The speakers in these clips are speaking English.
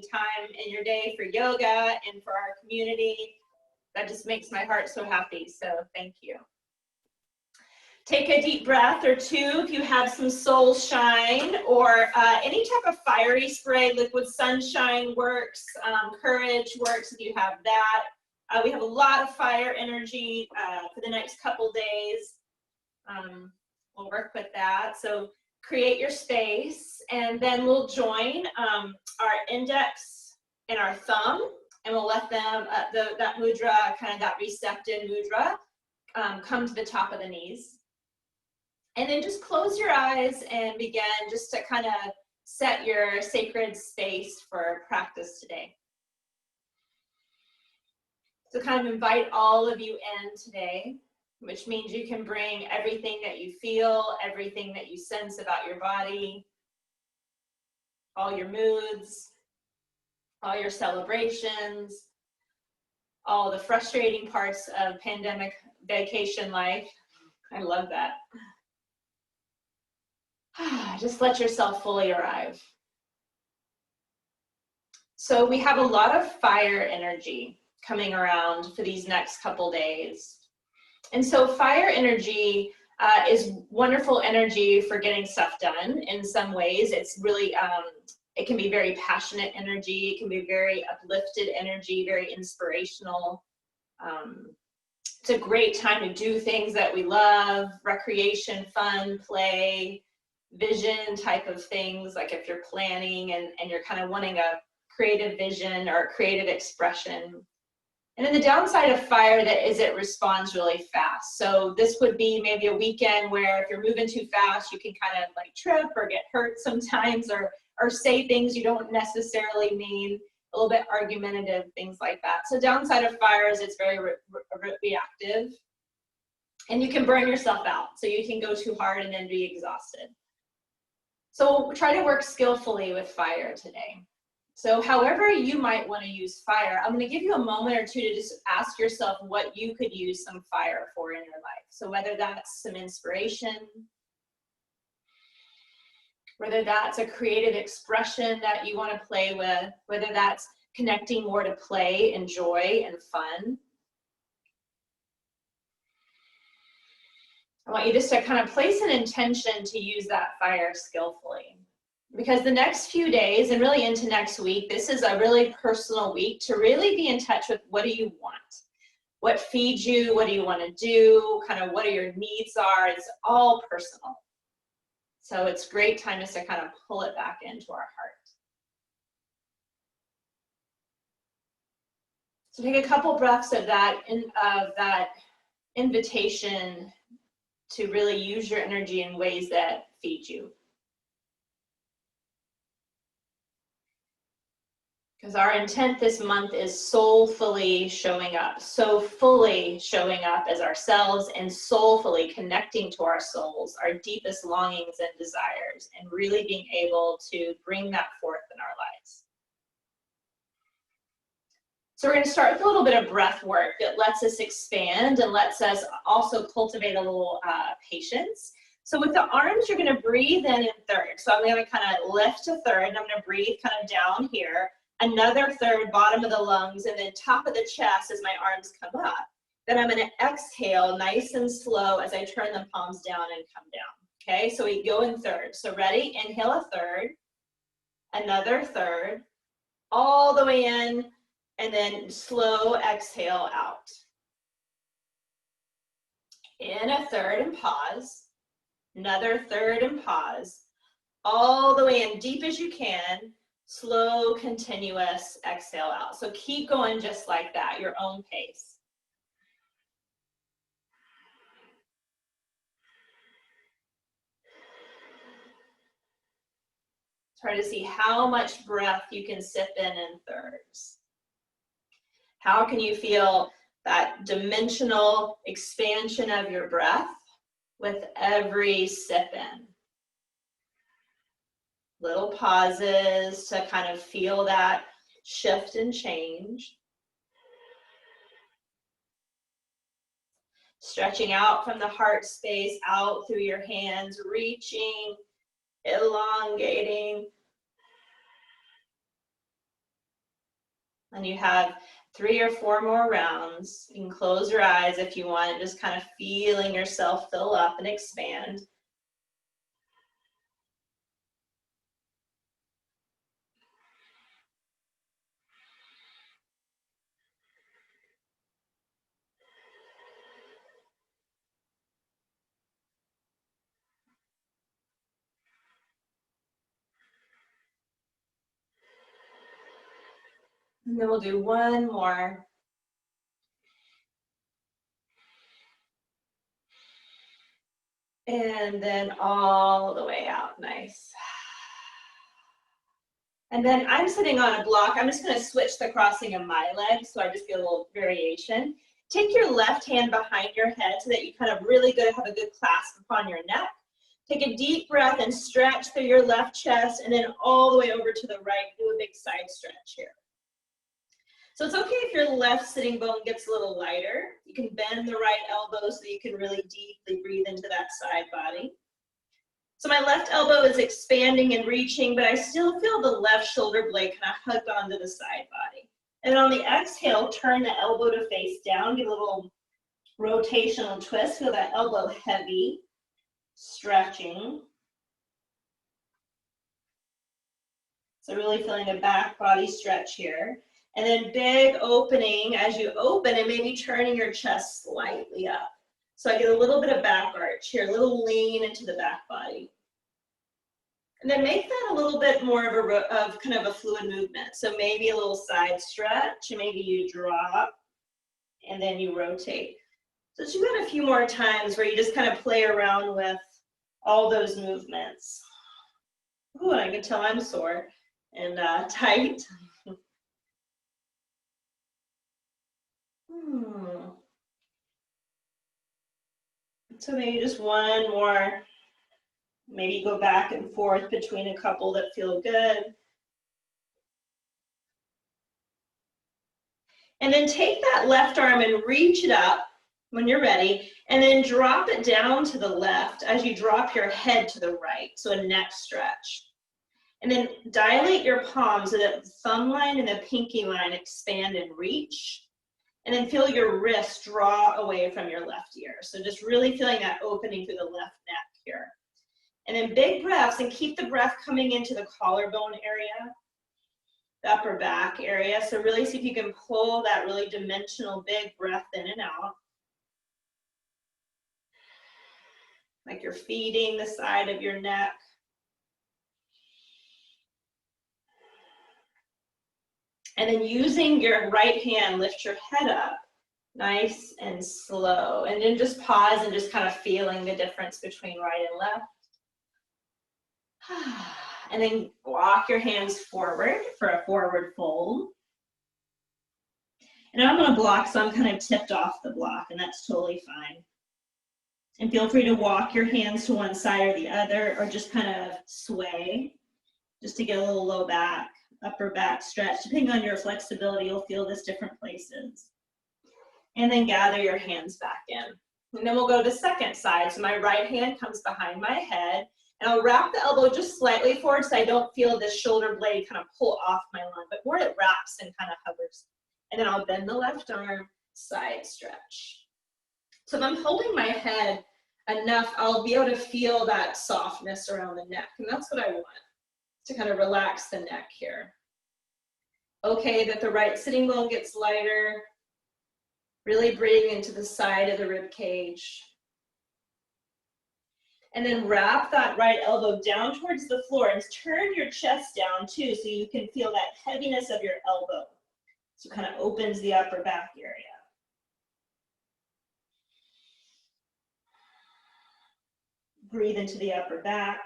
time in your day for yoga and for our community. That just makes my heart so happy. So thank you. Take a deep breath or two if you have some soul shine or any type of fiery spray. Liquid sunshine works, courage works if you have that. We have a lot of fire energy for the next couple days. We'll work with that. So create your space, and then we'll join our index and our thumb, and we'll let them, that mudra, kind of that receptive mudra, come to the top of the knees. And then just close your eyes and begin just to kind of set your sacred space for practice today. So kind of invite all of you in today, which means you can bring everything that you feel, everything that you sense about your body, all your moods, all your celebrations, all the frustrating parts of pandemic vacation life. I love that. Just let yourself fully arrive. So we have a lot of fire energy coming around for these next couple days. And so fire energy is wonderful energy for getting stuff done in some ways. It's really, it can be very passionate energy. It can be very uplifted energy, very inspirational. It's a great time to do things that we love, recreation, fun, play, vision type of things, like if you're planning and you're kind of wanting a creative vision or creative expression. And then the downside of fire it responds really fast. So this would be maybe a weekend where if you're moving too fast, you can kind of like trip or get hurt sometimes or say things you don't necessarily mean, a little bit argumentative, things like that. So downside of fire is it's very reactive, and you can burn yourself out. So you can go too hard and then be exhausted. So we'll try to work skillfully with fire today. So however you might want to use fire, I'm going to give you a moment or two to just ask yourself what you could use some fire for in your life. So whether that's some inspiration, whether that's a creative expression that you want to play with, whether that's connecting more to play and joy and fun. I want you just to kind of place an intention to use that fire skillfully. Because the next few days and really into next week, this is a really personal week to really be in touch with what do you want? What feeds you? What do you want to do? Kind of what are your needs are? It's all personal. So it's a great time just to kind of pull it back into our heart. So take a couple breaths of that invitation to really use your energy in ways that feed you. Because our intent this month is soulfully showing up, so fully showing up as ourselves and soulfully connecting to our souls, our deepest longings and desires, and really being able to bring that forth in our lives. So we're going to start with a little bit of breath work that lets us expand and lets us also cultivate a little patience. So with the arms, you're going to breathe in third. So I'm going to kind of lift to third, and I'm going to breathe kind of down here. Another third, bottom of the lungs, and then top of the chest as my arms come up. Then I'm going to exhale nice and slow as I turn the palms down and come down. Okay, so we go in third. So ready? Inhale a third, another third, all the way in, and then slow exhale out. In a third and pause. Another third and pause. All the way in deep as you can. Slow, continuous exhale out. So keep going just like that, your own pace. Try to see how much breath you can sip in thirds. How can you feel that dimensional expansion of your breath with every sip in? Little pauses to kind of feel that shift and change. Stretching out from the heart space, out through your hands, reaching, elongating. And you have 3 or 4 more rounds. You can close your eyes if you want, just kind of feeling yourself fill up and expand. And then we'll do one more. And then all the way out, nice. And then I'm sitting on a block. I'm just gonna switch the crossing of my legs so I just get a little variation. Take your left hand behind your head so that you kind of really have a good clasp upon your neck. Take a deep breath and stretch through your left chest and then all the way over to the right. Do a big side stretch here. So it's okay if your left sitting bone gets a little lighter. You can bend the right elbow so you can really deeply breathe into that side body. So my left elbow is expanding and reaching, but I still feel the left shoulder blade kind of hugged onto the side body. And on the exhale, turn the elbow to face down, get a little rotational twist. Feel that elbow heavy, stretching. So really feeling a back body stretch here. And then big opening as you open and maybe turning your chest slightly up. So I get a little bit of back arch here, a little lean into the back body. And then make that a little bit more of kind of a fluid movement. So maybe a little side stretch, and maybe you drop, and then you rotate. So you got a few more times where you just kind of play around with all those movements. Ooh, and I can tell I'm sore and tight. So maybe just one more. Maybe go back and forth between a couple that feel good. And then take that left arm and reach it up when you're ready, and then drop it down to the left as you drop your head to the right, so a neck stretch. And then dilate your palms so that the thumb line and the pinky line expand and reach. And then feel your wrist draw away from your left ear. So just really feeling that opening through the left neck here. And then big breaths, and keep the breath coming into the collarbone area, the upper back area. So really see if you can pull that really dimensional big breath in and out. Like you're feeding the side of your neck. And then using your right hand, lift your head up, nice and slow. And then just pause and just kind of feeling the difference between right and left. And then walk your hands forward for a forward fold. And I'm on a block, so I'm kind of tipped off the block, and that's totally fine. And feel free to walk your hands to one side or the other, or just kind of sway, just to get a little low back, upper back stretch. Depending on your flexibility, you'll feel this different places. And then gather your hands back in. And then we'll go to the second side. So my right hand comes behind my head, and I'll wrap the elbow just slightly forward so I don't feel this shoulder blade kind of pull off my line, but more it wraps and kind of hovers. And then I'll bend the left arm, side stretch. So if I'm holding my head enough, I'll be able to feel that softness around the neck. And that's what I want, to kind of relax the neck here. Okay, that the right sitting bone gets lighter. Really breathing into the side of the rib cage. And then wrap that right elbow down towards the floor and turn your chest down too, so you can feel that heaviness of your elbow. So kind of opens the upper back area. Breathe into the upper back.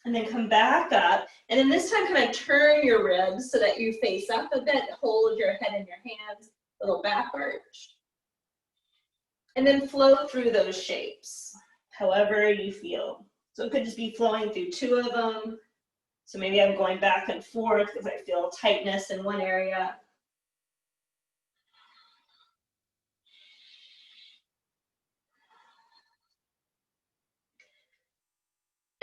And then come back up. And then this time kind of turn your ribs so that you face up a bit. Hold your head in your hands, little back arch. And then flow through those shapes, however you feel. So it could just be flowing through 2 of them. So maybe I'm going back and forth because I feel tightness in one area.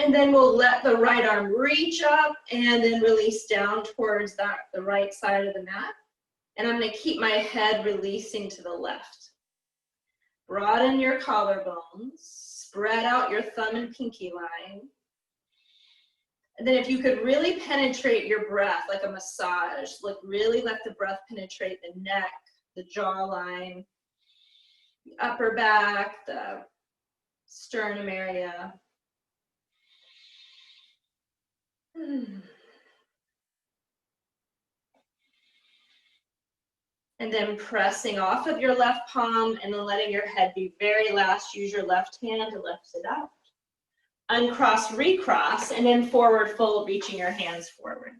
And then we'll let the right arm reach up and then release down towards the right side of the mat. And I'm going to keep my head releasing to the left. Broaden your collarbones, spread out your thumb and pinky line. And then if you could really penetrate your breath like a massage, like really let the breath penetrate the neck, the jawline, the upper back, the sternum area. And then pressing off of your left palm and then letting your head be very last. Use your left hand to lift it up. Uncross, recross, and then forward fold, reaching your hands forward.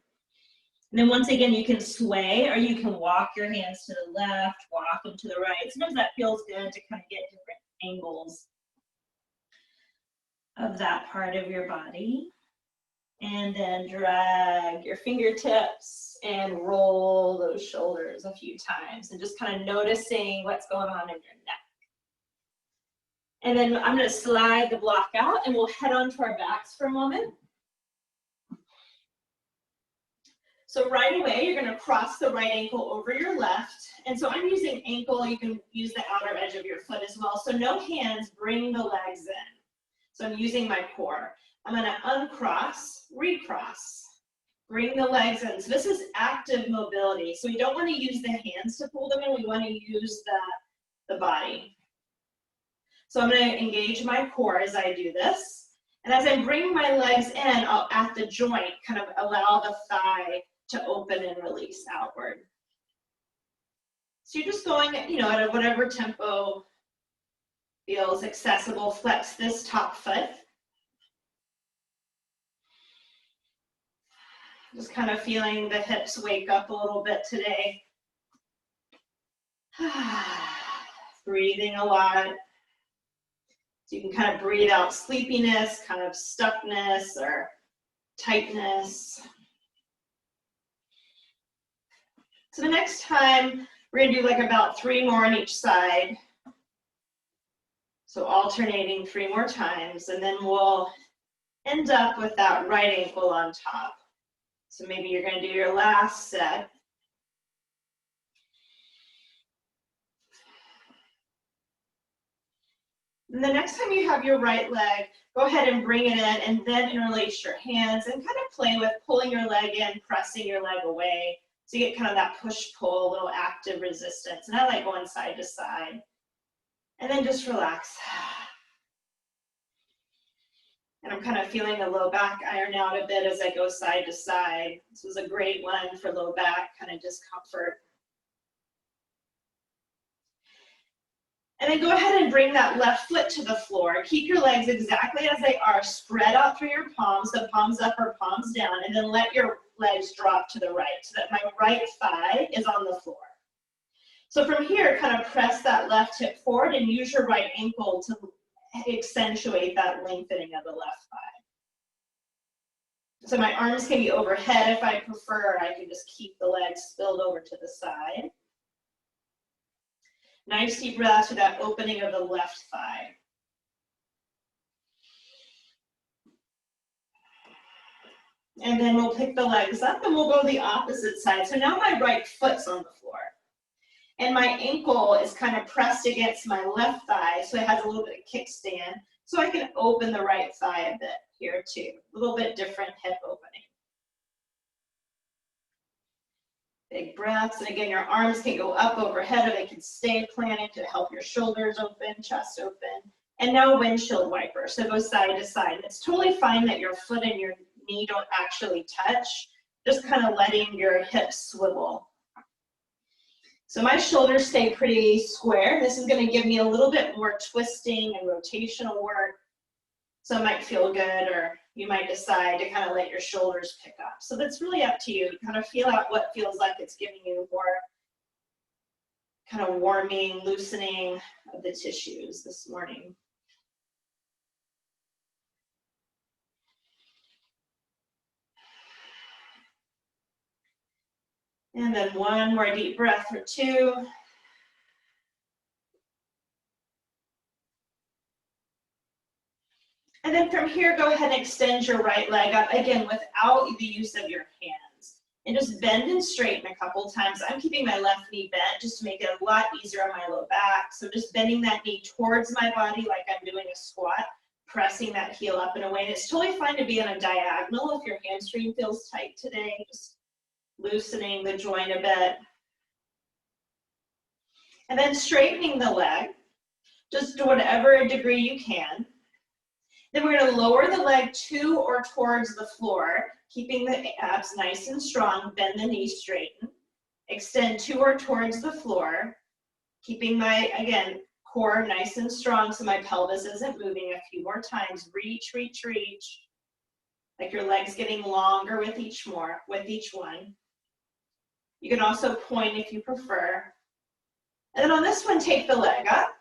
And then once again, you can sway or you can walk your hands to the left, walk them to the right. Sometimes that feels good to kind of get different angles of that part of your body. And then drag your fingertips and roll those shoulders a few times and just kind of noticing what's going on in your neck. And then I'm going to slide the block out and we'll head on to our backs for a moment. So right away, you're going to cross the right ankle over your left. And so I'm using ankle. You can use the outer edge of your foot as well. So no hands, bring the legs in. So I'm using my core. I'm going to uncross, recross, bring the legs in. So this is active mobility. So we don't want to use the hands to pull them in. We want to use the body. So I'm going to engage my core as I do this. And as I bring my legs in, I'll at the joint kind of allow the thigh to open and release outward. So you're just going, at whatever tempo feels accessible. Flex this top foot. Just kind of feeling the hips wake up a little bit today. Breathing a lot. So you can kind of breathe out sleepiness, kind of stuckness or tightness. So the next time, we're going to do like about 3 more on each side. So alternating 3 more times, and then we'll end up with that right ankle on top. So maybe you're going to do your last set. And the next time you have your right leg, go ahead and bring it in and then interlace your hands and kind of play with pulling your leg in, pressing your leg away. So you get kind of that push-pull, a little active resistance. And I like going side to side. And then just relax. And I'm kind of feeling the low back iron out a bit as I go side to side. This was a great one for low back, kind of discomfort. And then go ahead and bring that left foot to the floor. Keep your legs exactly as they are. Spread out through your palms, so palms up or palms down, and then let your legs drop to the right so that my right thigh is on the floor. So from here, kind of press that left hip forward and use your right ankle to accentuate that lengthening of the left thigh. So my arms can be overhead if I prefer. I can just keep the legs spilled over to the side. Nice deep breath to that opening of the left thigh. And then we'll pick the legs up and we'll go the opposite side. So now my right foot's on the floor. And my ankle is kind of pressed against my left thigh, so it has a little bit of kickstand. So I can open the right thigh a bit here too. A little bit different hip opening. Big breaths, and again, your arms can go up overhead or they can stay planted to help your shoulders open, chest open. And now windshield wiper, so go side to side. It's totally fine that your foot and your knee don't actually touch, just kind of letting your hips swivel. So my shoulders stay pretty square. This is going to give me a little bit more twisting and rotational work. So it might feel good, or you might decide to kind of let your shoulders pick up. So that's really up to you. Kind of feel out what feels like it's giving you more kind of warming, loosening of the tissues this morning. And then one more deep breath or 2. And And then from here, go ahead and extend your right leg up, again, without the use of your hands. And just bend and straighten a couple times. I'm keeping my left knee bent just to make it a lot easier on my low back. So just bending that knee towards my body like I'm doing a squat, pressing that heel up and away. And it's totally fine to be on a diagonal if your hamstring feels tight today. Just loosening the joint a bit. And then straightening the leg, just to whatever degree you can. Then we're going to lower the leg to or towards the floor, keeping the abs nice and strong. Bend the knee, straighten. Extend to or towards the floor, keeping my, again, core nice and strong so my pelvis isn't moving. A few more times. Reach, reach, reach. Like your leg's getting longer with each one. You can also point if you prefer. And then on this one, take the leg up.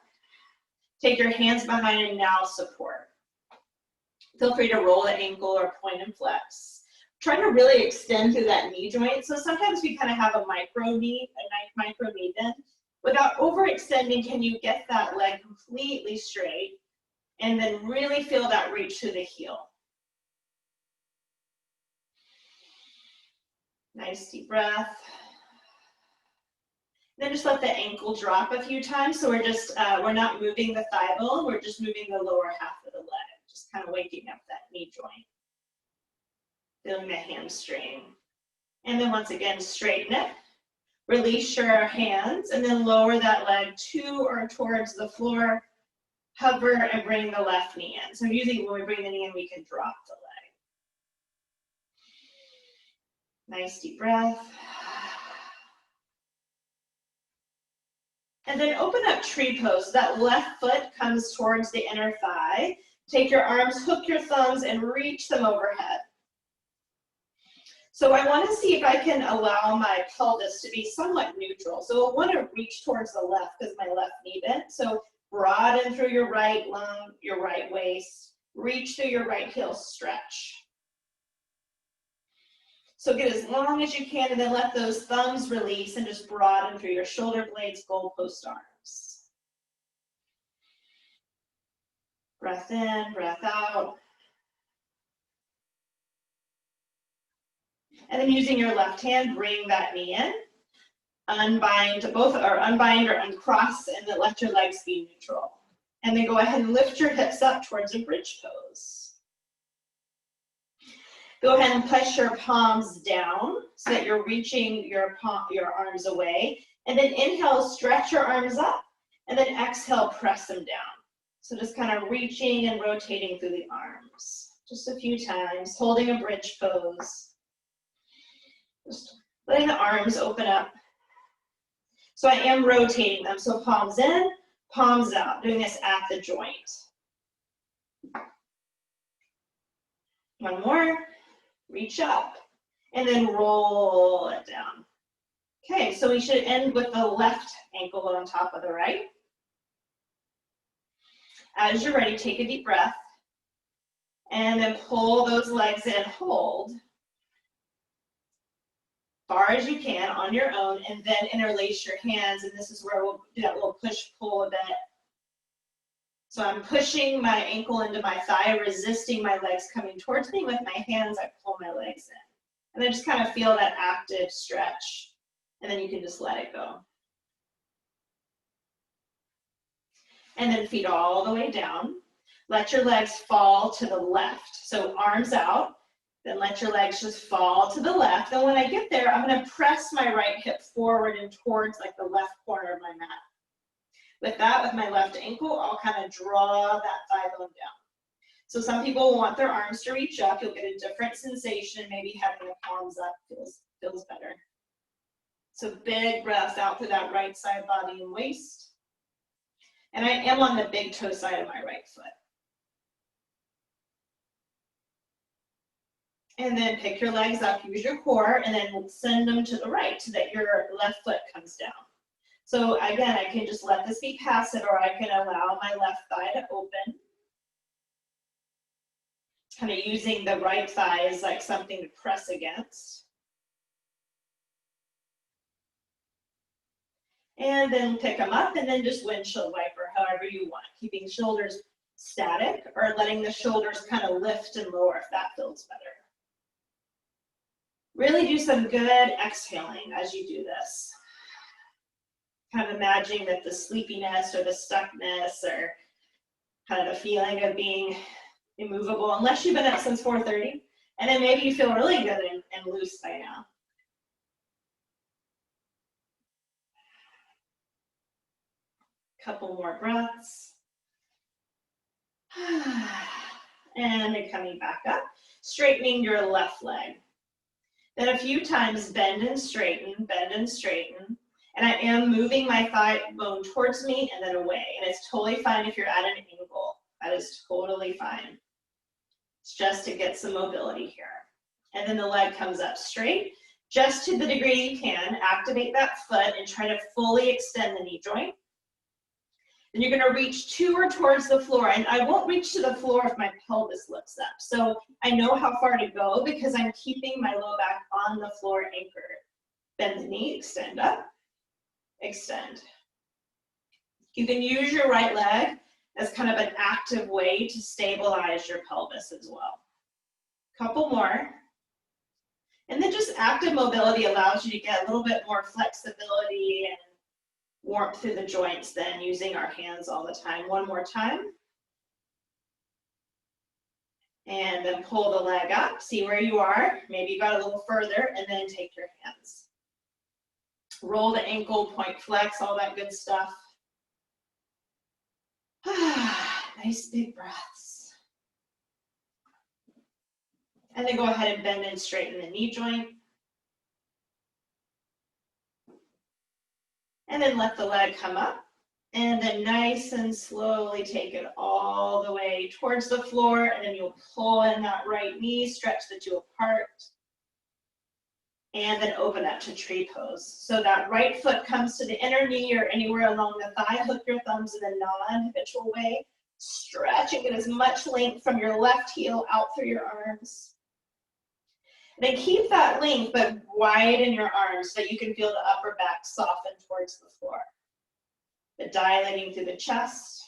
Take your hands behind and now support. Feel free to roll the ankle or point and flex. Trying to really extend through that knee joint. So sometimes we kind of have a micro knee bend. Without overextending, can you get that leg completely straight and then really feel that reach to the heel. Nice deep breath. Then just let the ankle drop a few times. So we're not moving the thigh bone, we're just moving the lower half of the leg. Just kind of waking up that knee joint. Feeling the hamstring. And then once again, straighten it. Release your hands and then lower that leg to or towards the floor. Hover and bring the left knee in. So usually when we bring the knee in, we can drop the leg. Nice deep breath. And then open up tree pose. That left foot comes towards the inner thigh. Take your arms, hook your thumbs, and reach them overhead. So I want to see if I can allow my pelvis to be somewhat neutral. So I want to reach towards the left because my left knee bent. So broaden through your right lung, your right waist. Reach through your right heel, stretch. So get as long as you can and then let those thumbs release and just broaden through your shoulder blades, goalpost arms. Breath in, breath out. And then using your left hand, bring that knee in. Unbind or uncross and then let your legs be neutral. And then go ahead and lift your hips up towards a bridge pose. Go ahead and push your palms down so that you're reaching your arms away. And then inhale, stretch your arms up. And then exhale, press them down. So just kind of reaching and rotating through the arms. Just a few times, holding a bridge pose. Just letting the arms open up. So I am rotating them. So palms in, palms out. Doing this at the joint. One more. Reach up, and then roll it down. Okay, so we should end with the left ankle on top of the right. As you're ready, take a deep breath, and then pull those legs in, hold. Far as you can on your own, and then interlace your hands, and this is where we'll do that little push-pull a bit. So I'm pushing my ankle into my thigh, resisting my legs coming towards me. With my hands, I pull my legs in. And then just kind of feel that active stretch. And then you can just let it go. And then feet all the way down. Let your legs fall to the left. So arms out. Then let your legs just fall to the left. And when I get there, I'm going to press my right hip forward and towards like the left corner of my mat. With that, with my left ankle, I'll kind of draw that thigh bone down. So some people want their arms to reach up. You'll get a different sensation. Maybe having the palms up feels better. So big breaths out through that right side body and waist. And I am on the big toe side of my right foot. And then pick your legs up, use your core, and then send them to the right so that your left foot comes down. So again, I can just let this be passive, or I can allow my left thigh to open. Kind of using the right thigh as like something to press against. And then pick them up and then just windshield wiper however you want, keeping shoulders static, or letting the shoulders kind of lift and lower if that feels better. Really do some good exhaling as you do this. Kind of imagining that the sleepiness or the stuckness or kind of the feeling of being immovable, unless you've been up since 4:30, and then maybe you feel really good and loose by now. Couple more breaths. And then coming back up, straightening your left leg. Then a few times bend and straighten, bend and straighten. And I am moving my thigh bone towards me and then away. And it's totally fine if you're at an angle. That is totally fine. It's just to get some mobility here. And then the leg comes up straight. Just to the degree you can, activate that foot and try to fully extend the knee joint. Then you're gonna reach to or towards the floor. And I won't reach to the floor if my pelvis lifts up. So I know how far to go because I'm keeping my low back on the floor anchored. Bend the knee, extend up, extend. You can use your right leg as kind of an active way to stabilize your pelvis as well. Couple more. And then just active mobility allows you to get a little bit more flexibility and warmth through the joints than using our hands all the time. One more time. And then pull the leg up, see where you are. Maybe you got a little further, and then take your hands. Roll the ankle, point flex, all that good stuff. Nice big breaths. And then go ahead and bend and straighten the knee joint. And then let the leg come up. And then nice and slowly take it all the way towards the floor. And then you'll pull in that right knee, stretch the two apart. And then open up to tree pose. So that right foot comes to the inner knee or anywhere along the thigh. Hook your thumbs in a non-habitual way. Stretch and get as much length from your left heel out through your arms. And then keep that length, but widen your arms so that you can feel the upper back soften towards the floor. But dilating through the chest.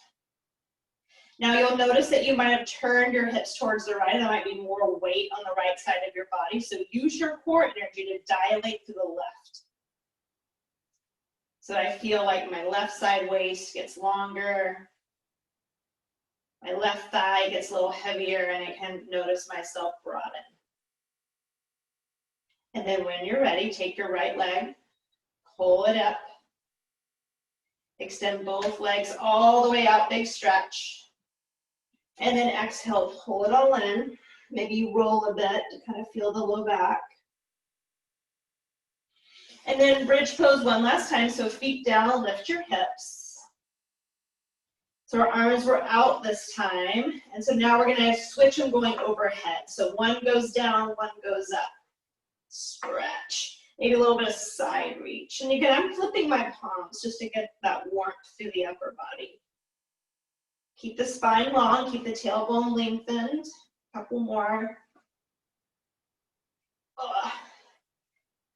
Now you'll notice that you might have turned your hips towards the right, and there might be more weight on the right side of your body. So use your core energy to dilate through the left. So I feel like my left side waist gets longer. My left thigh gets a little heavier, and I can notice myself broaden. And then when you're ready, take your right leg, pull it up. Extend both legs all the way out, big stretch. And then exhale, pull it all in. Maybe you roll a bit to kind of feel the low back. And then bridge pose one last time. So feet down, lift your hips. So our arms were out this time. And so now we're gonna switch them going overhead. So one goes down, one goes up. Stretch. Maybe a little bit of side reach. And again, I'm flipping my palms just to get that warmth through the upper body. Keep the spine long, keep the tailbone lengthened. Couple more.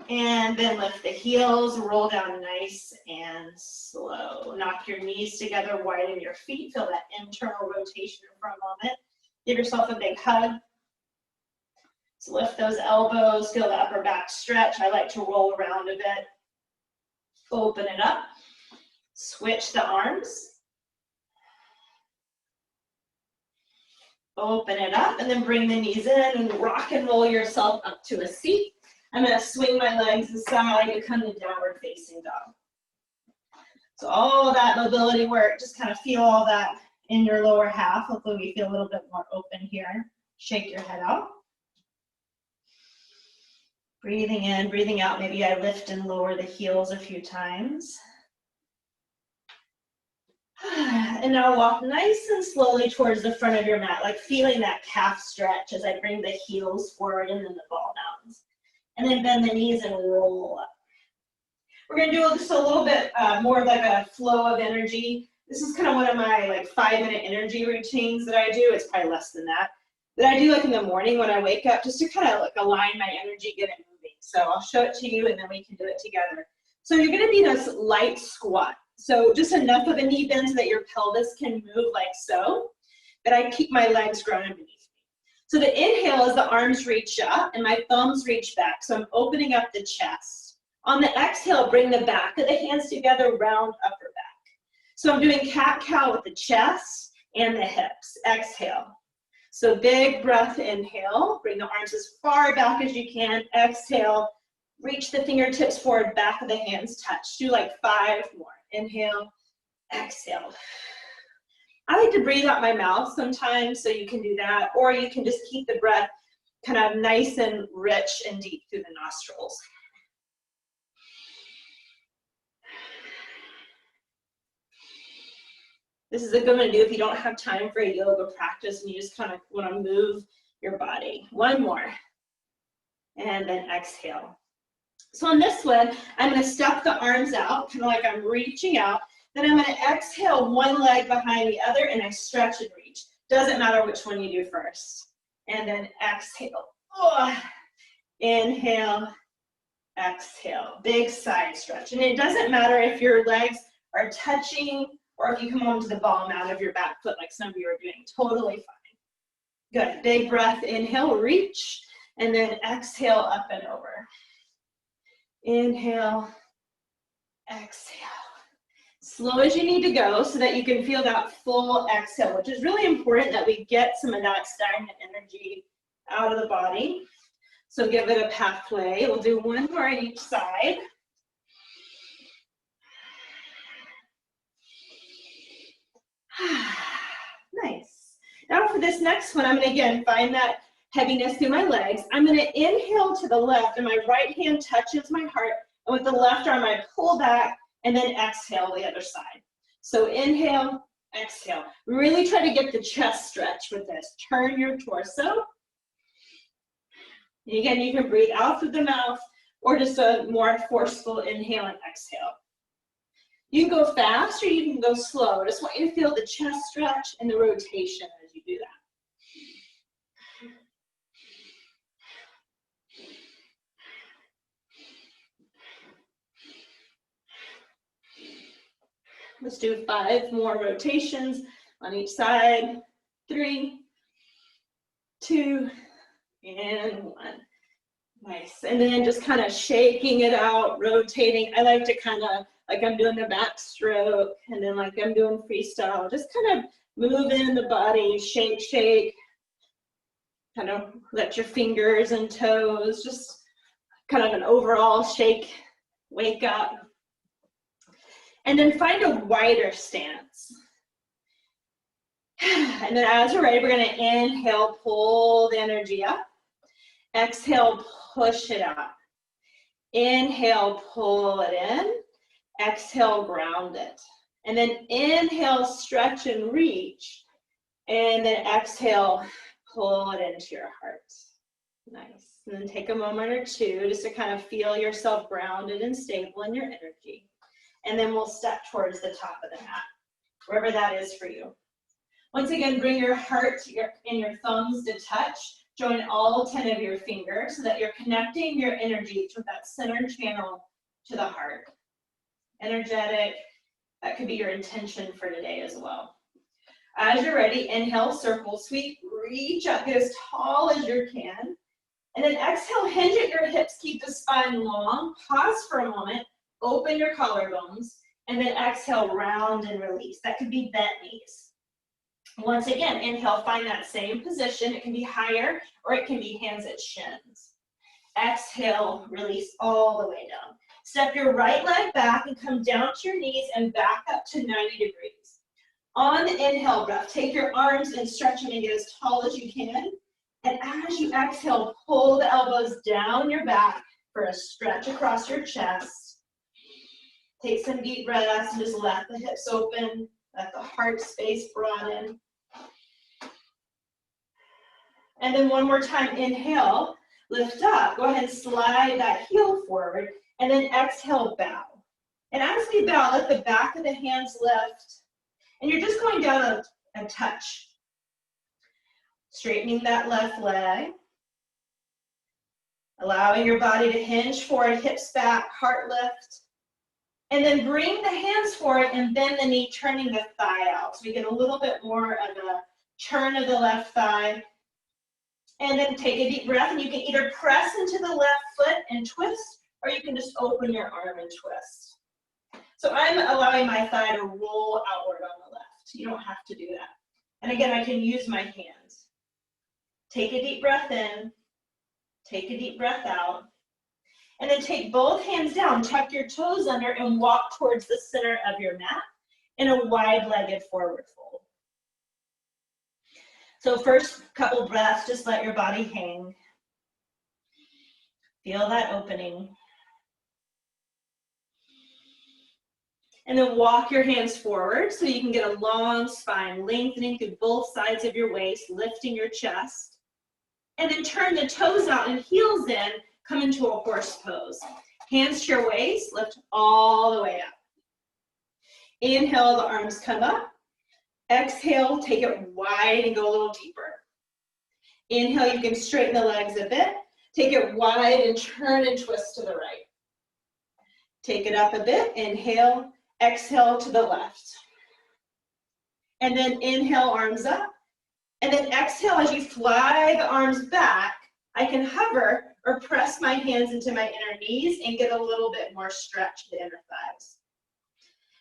And then lift the heels, roll down nice and slow. Knock your knees together, widen your feet, feel that internal rotation for a moment. Give yourself a big hug. So lift those elbows, feel the upper back stretch. I like to roll around a bit. Open it up. Switch the arms. Open it up and then bring the knees in and rock and roll yourself up to a seat. I'm going to swing my legs aside and come to downward facing dog. So all that mobility work, just kind of feel all that in your lower half. Hopefully we feel a little bit more open here. Shake your head out. Breathing in, breathing out. Maybe I lift and lower the heels a few times. And now walk nice and slowly towards the front of your mat, like feeling that calf stretch as I bring the heels forward and then the ball downs. And then bend the knees and roll up. We're gonna do just a little bit more of like a flow of energy. This is kind of one of my like 5-minute energy routines that I do. It's probably less than that. That I do like in the morning when I wake up, just to kind of like align my energy, get it moving. So I'll show it to you and then we can do it together. So you're gonna be this light squat. So just enough of a knee bend so that your pelvis can move like so. but I keep my legs grounded beneath me. So the inhale is the arms reach up and my thumbs reach back. So I'm opening up the chest. On the exhale, bring the back of the hands together, round upper back. So I'm doing cat-cow with the chest and the hips. Exhale. So big breath, inhale. Bring the arms as far back as you can. Exhale. Reach the fingertips forward, back of the hands touch. Do like 5 more. Inhale, exhale. I like to breathe out my mouth sometimes, so you can do that, or you can just keep the breath kind of nice and rich and deep through the nostrils. This is a good one to do if you don't have time for a yoga practice and you just kind of want to move your body. 1 more. And then exhale. So on this one, I'm going to step the arms out, kind of like I'm reaching out. Then I'm going to exhale one leg behind the other, and I stretch and reach. Doesn't matter which one you do first. And then exhale. Oh. Inhale, exhale. Big side stretch. And it doesn't matter if your legs are touching or if you come onto the ball mat of your back foot like some of you are doing. Totally fine. Good. Big breath. Inhale, reach. And then exhale, up and over. Inhale, exhale. Slow as you need to go so that you can feel that full exhale, which is really important that we get some of that stagnant energy out of the body. So give it a pathway. We'll do 1 more on each side. Nice. Now for this next one, I'm going to again find that heaviness through my legs. I'm going to inhale to the left, and my right hand touches my heart. And with the left arm, I pull back, and then exhale the other side. So inhale, exhale. Really try to get the chest stretch with this. Turn your torso. And again, you can breathe out through the mouth or just a more forceful inhale and exhale. You can go fast or you can go slow. I just want you to feel the chest stretch and the rotation as you do that. Let's do 5 more rotations on each side. 3, 2, and 1. Nice. And then just kind of shaking it out, rotating. I like to kind of, like I'm doing the backstroke, and then like I'm doing freestyle. Just kind of move in the body, shake, shake. Kind of let your fingers and toes, just kind of an overall shake, wake up. And then find a wider stance. And then as you're ready, we're going to inhale, pull the energy up. Exhale, push it up. Inhale, pull it in. Exhale, ground it. And then inhale, stretch and reach. And then exhale, pull it into your heart. Nice. And then take a moment or two just to kind of feel yourself grounded and stable in your energy. And then we'll step towards the top of the mat, wherever that is for you. Once again, bring your heart and your thumbs to touch. Join all 10 of your fingers so that you're connecting your energy to that center channel to the heart. Energetic, that could be your intention for today as well. As you're ready, inhale, circle sweep, reach up, get as tall as you can. And then exhale, hinge at your hips, keep the spine long. Pause for a moment, open your collarbones, and then exhale, round and release. That could be bent knees. Once again, inhale, find that same position. It can be higher or it can be hands at shins. Exhale, release all the way down. Step your right leg back and come down to your knees and back up to 90 degrees. On the inhale breath, take your arms and stretch them and get as tall as you can. And as you exhale, pull the elbows down your back for a stretch across your chest. Take some deep breaths and just let the hips open, let the heart space broaden. And then one more time, inhale, lift up. Go ahead and slide that heel forward, and then exhale, bow. And as we bow, let the back of the hands lift, and you're just going down a touch. Straightening that left leg. Allowing your body to hinge forward, hips back, heart lift. And then bring the hands forward and bend the knee, turning the thigh out. So we get a little bit more of a turn of the left thigh, and then take a deep breath, and you can either press into the left foot and twist, or you can just open your arm and twist. So I'm allowing my thigh to roll outward on the left. You don't have to do that. And again, I can use my hands. Take a deep breath in, take a deep breath out, and then take both hands down, tuck your toes under, and walk towards the center of your mat in a wide-legged forward fold. So first couple breaths, just let your body hang. Feel that opening. And then walk your hands forward so you can get a long spine, lengthening through both sides of your waist, lifting your chest. And then turn the toes out and heels in, come into a horse pose. Hands to your waist, lift all the way up. Inhale, the arms come up. Exhale, take it wide and go a little deeper. Inhale, you can straighten the legs a bit. Take it wide and turn and twist to the right. Take it up a bit, inhale, exhale to the left. And then inhale, arms up. And then exhale as you fly the arms back. I can hover or press my hands into my inner knees and get a little bit more stretch to the inner thighs.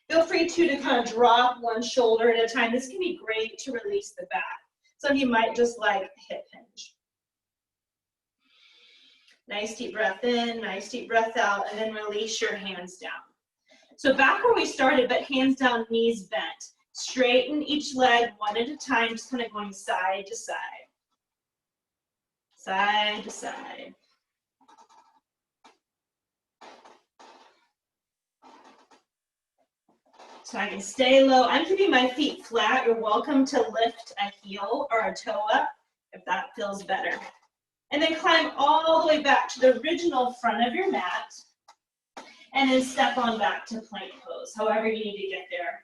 Feel free to kind of drop one shoulder at a time. This can be great to release the back. Some of you might just like hip hinge. Nice deep breath in, nice deep breath out, and then release your hands down. So back where we started, but hands down, knees bent. Straighten each leg one at a time, just kind of going side to side. Side to side. So I can stay low. I'm keeping my feet flat. You're welcome to lift a heel or a toe up if that feels better. And then climb all the way back to the original front of your mat. And then step on back to plank pose, however you need to get there.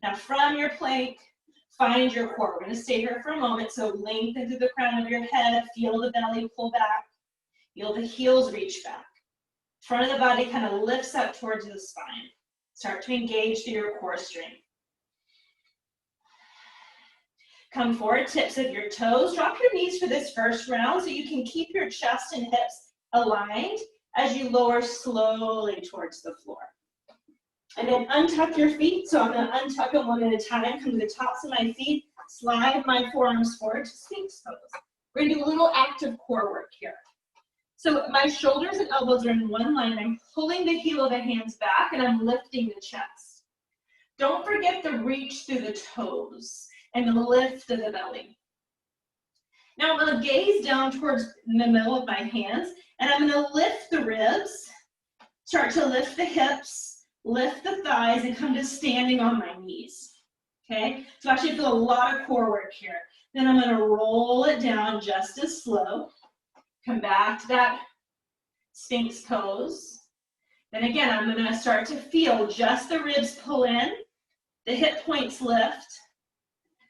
Now from your plank, find your core. We're going to stay here for a moment. So lengthen through the crown of your head. Feel the belly pull back. Feel the heels reach back. Front of the body kind of lifts up towards the spine. Start to engage through your core strength. Come forward, tips of your toes. Drop your knees for this first round so you can keep your chest and hips aligned as you lower slowly towards the floor. And then untuck your feet. So I'm going to untuck them one at a time. Come to the tops of my feet. Slide my forearms forward to Sphinx pose. We're going to do a little active core work here. So my shoulders and elbows are in one line. I'm pulling the heel of the hands back and I'm lifting the chest. Don't forget the reach through the toes and the lift of the belly. Now I'm going to gaze down towards the middle of my hands and I'm going to lift the ribs, start to lift the hips, lift the thighs, and come to standing on my knees. Okay, so actually feel a lot of core work here. Then I'm going to roll it down just as slow. Come back to that Sphinx pose. Then again, I'm going to start to feel just the ribs pull in, the hip points lift,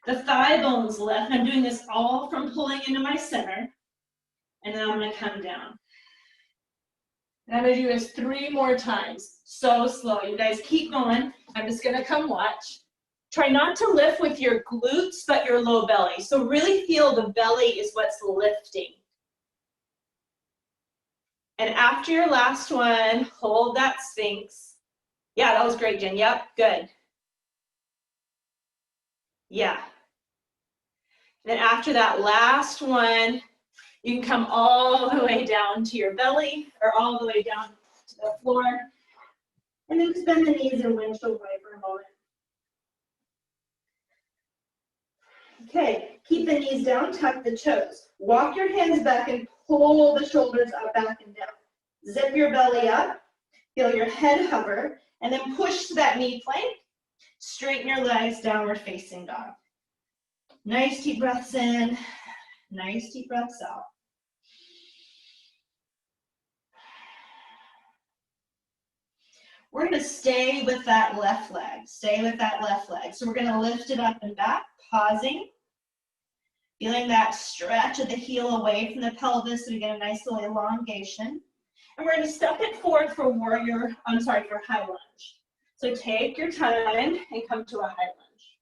the thigh bones lift. I'm doing this all from pulling into my center. And then I'm going to come down. And I'm going to do this 3 more times. So slow. You guys keep going. I'm just going to come watch. Try not to lift with your glutes, but your low belly. So really feel the belly is what's lifting. And after your last one, hold that Sphinx. Yeah, that was great, Jen. Yep, good. Yeah. Then after that last one, you can come all the way down to your belly or all the way down to the floor. And then just bend the knees and windshield wiper for a moment. Okay, keep the knees down, tuck the toes. Walk your hands back and pull the shoulders up, back and down. Zip your belly up, feel your head hover, and then push to that knee plank. Straighten your legs, downward facing dog. Nice deep breaths in, nice deep breaths out. We're going to stay with that left leg. Stay with that left leg. So we're going to lift it up and back, pausing. Feeling that stretch of the heel away from the pelvis so we get a nice little elongation. And we're going to step it forward for high lunge. So take your time and come to a high lunge.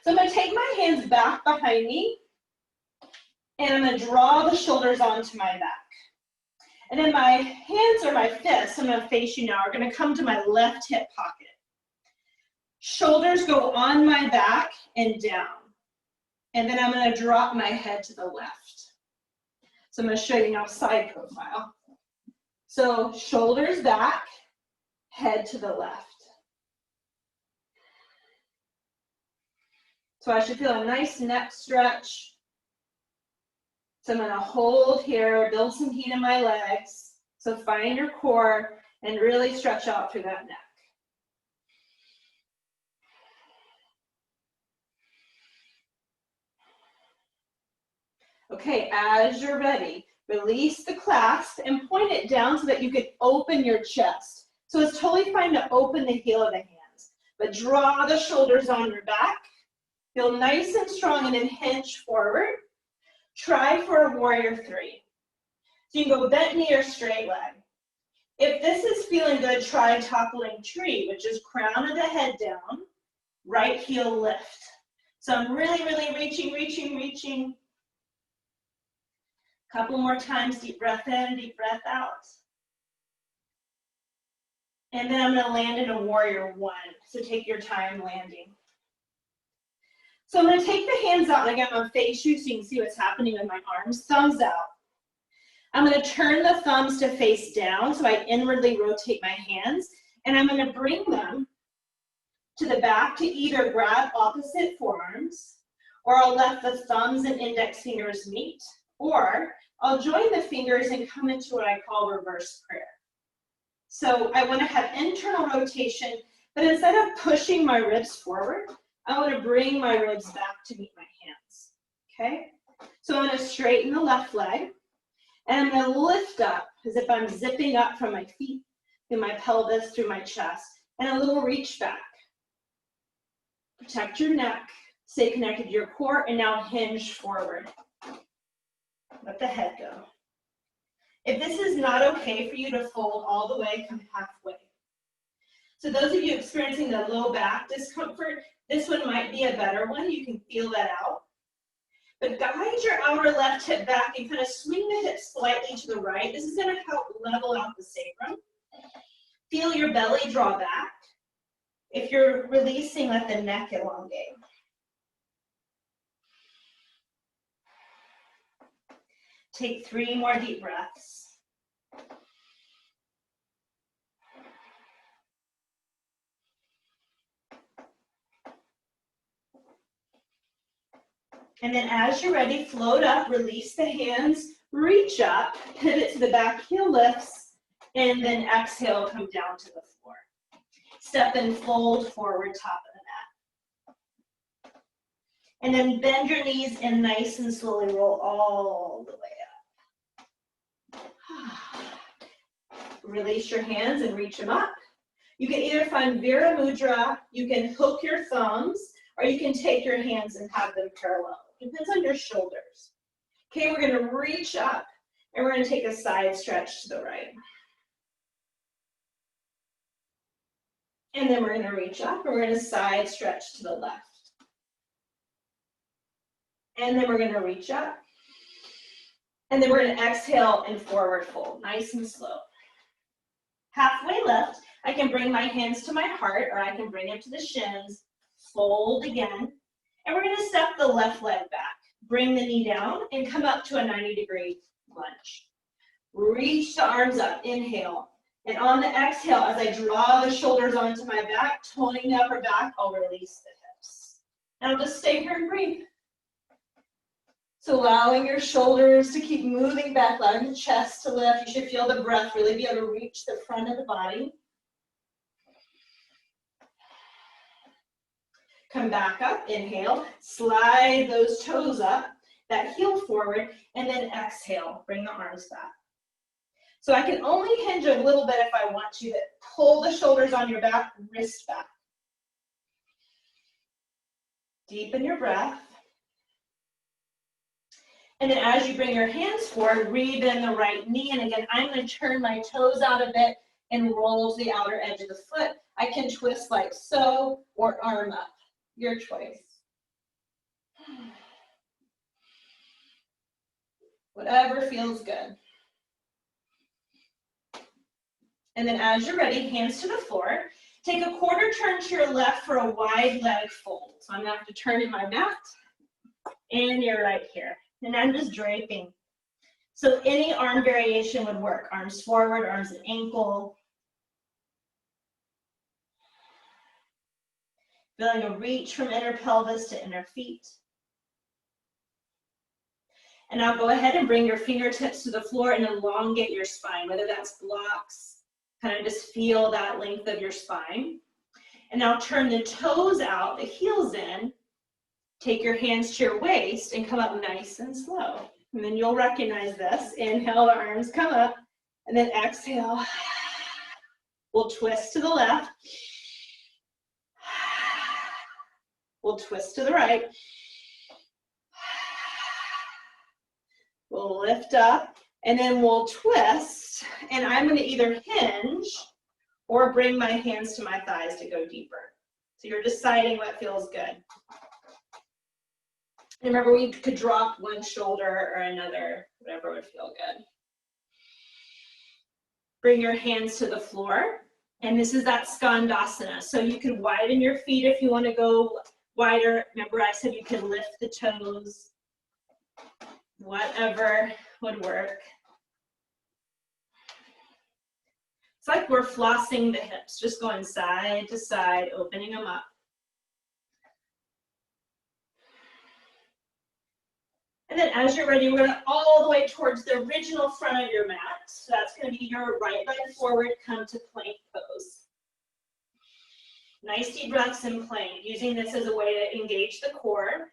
So I'm gonna take my hands back behind me, and I'm gonna draw the shoulders onto my back. And then my hands or my fists, I'm gonna face you now, are gonna come to my left hip pocket. Shoulders go on my back and down. And then I'm gonna drop my head to the left. So I'm gonna show you now side profile. So shoulders back, head to the left. So I should feel a nice neck stretch. So I'm gonna hold here, build some heat in my legs. So find your core and really stretch out through that neck. Okay, as you're ready, release the clasp and point it down so that you can open your chest. So it's totally fine to open the heel of the hands, but draw the shoulders on your back. Feel nice and strong and then hinge forward. Try for a warrior 3. So you can go bent knee or straight leg. If this is feeling good, try toppling tree, which is crown of the head down, right heel lift. So I'm really, really reaching. Couple more times, deep breath in, deep breath out. And then I'm gonna land in a warrior 1. So take your time landing. So I'm gonna take the hands out, and again, I'm gonna face you so you can see what's happening with my arms. Thumbs out. I'm gonna turn the thumbs to face down, so I inwardly rotate my hands, and I'm gonna bring them to the back to either grab opposite forearms, or I'll let the thumbs and index fingers meet, or I'll join the fingers and come into what I call reverse prayer. So I want to have internal rotation, but instead of pushing my ribs forward, I want to bring my ribs back to meet my hands, okay? So I'm going to straighten the left leg, and I'm going to lift up as if I'm zipping up from my feet, through my pelvis, through my chest, and a little reach back. Protect your neck, stay connected to your core, and now hinge forward. Let the head go. If this is not okay for you to fold all the way, come halfway. So those of you experiencing the low back discomfort, this one might be a better one. You can feel that out. But guide your outer left hip back and kind of swing the hips slightly to the right. This is going to help level out the sacrum. Feel your belly draw back. If you're releasing, let the neck elongate. Take 3 more deep breaths. And then as you're ready, float up, release the hands, reach up, pivot to the back, heel lifts, and then exhale, come down to the floor. Step and fold forward, top of the mat. And then bend your knees and nice and slowly roll all the way up. Release your hands and reach them up. You can either find Vira Mudra, you can hook your thumbs, or you can take your hands and have them parallel. It depends on your shoulders. Okay, we're gonna reach up, and we're gonna take a side stretch to the right. And then we're gonna reach up, and we're gonna side stretch to the left. And then we're gonna reach up, and then we're gonna exhale and forward fold, nice and slow. Halfway lift, I can bring my hands to my heart, or I can bring it to the shins, fold again, and we're gonna step the left leg back. Bring the knee down and come up to a 90-degree lunge. Reach the arms up, inhale. And on the exhale, as I draw the shoulders onto my back, toning the upper back, I'll release the hips. And I'll just stay here and breathe. So allowing your shoulders to keep moving back, allowing the chest to lift. You should feel the breath really be able to reach the front of the body. Come back up, inhale, slide those toes up, that heel forward, and then exhale, bring the arms back. So I can only hinge a little bit if I want to. Pull the shoulders on your back, wrist back. Deepen your breath. And then as you bring your hands forward, rebend the right knee. And again, I'm going to turn my toes out a bit and roll to the outer edge of the foot. I can twist like so or arm up, your choice. Whatever feels good. And then as you're ready, hands to the floor. Take a quarter turn to your left for a wide leg fold. So I'm gonna have to turn in my mat, and you're right here. And I'm just draping. So any arm variation would work. Arms forward, arms at ankle. Feeling a reach from inner pelvis to inner feet. And now go ahead and bring your fingertips to the floor and elongate your spine, whether that's blocks, kind of just feel that length of your spine. And now turn the toes out, the heels in, take your hands to your waist and come up nice and slow. And then you'll recognize this. Inhale, the arms come up, and then exhale. We'll twist to the left. We'll twist to the right. We'll lift up, and then we'll twist, and I'm going to either hinge or bring my hands to my thighs to go deeper. So you're deciding what feels good. And remember, we could drop one shoulder or another, whatever would feel good. Bring your hands to the floor, and this is that skandasana. So you could widen your feet if you want to go wider. Remember, I said you can lift the toes. Whatever would work. It's like we're flossing the hips, just going side to side, opening them up. And then as you're ready, we're going to all the way towards the original front of your mat. So that's going to be your right leg forward, come to plank pose. Nice deep breaths in plank, using this as a way to engage the core.